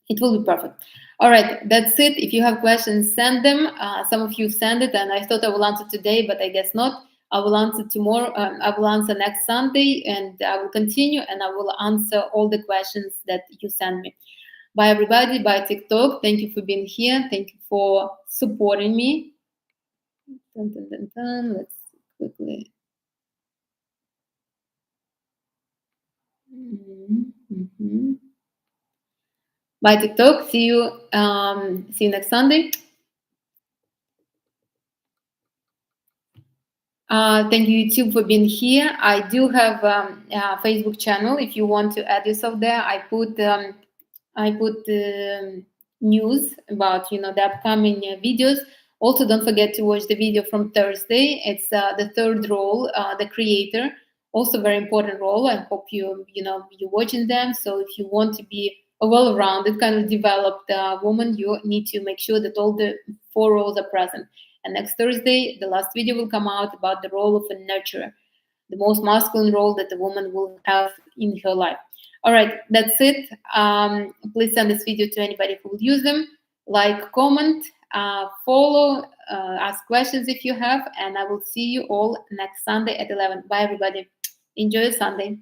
It will be perfect. All right, that's it. If you have questions, send them. Some of you send it, and I thought I will answer today, but I guess not. I will answer tomorrow. I will answer next Sunday, and I will continue, and I will answer all the questions that you send me. Bye, everybody. Bye, TikTok. Thank you for being here. Thank you for supporting me. Dun, dun, dun, dun. Let's quickly. Mm-hmm. Bye, TikTok. See you next Sunday. Thank you, YouTube, for being here. I do have a Facebook channel. If you want to add yourself there, I put news about the upcoming videos. Also, don't forget to watch the video from Thursday. It's the third role, the creator. Also, very important role. I hope you're watching them. So, if you want to be a well-rounded, kind of developed woman, you need to make sure that all the four roles are present. And next Thursday, the last video will come out about the role of a nurturer, the most masculine role that a woman will have in her life. All right, that's it. Please send this video to anybody who will use them. Like, comment, follow, ask questions if you have, and I will see you all next Sunday at 11. Bye, everybody. Enjoy your Sunday.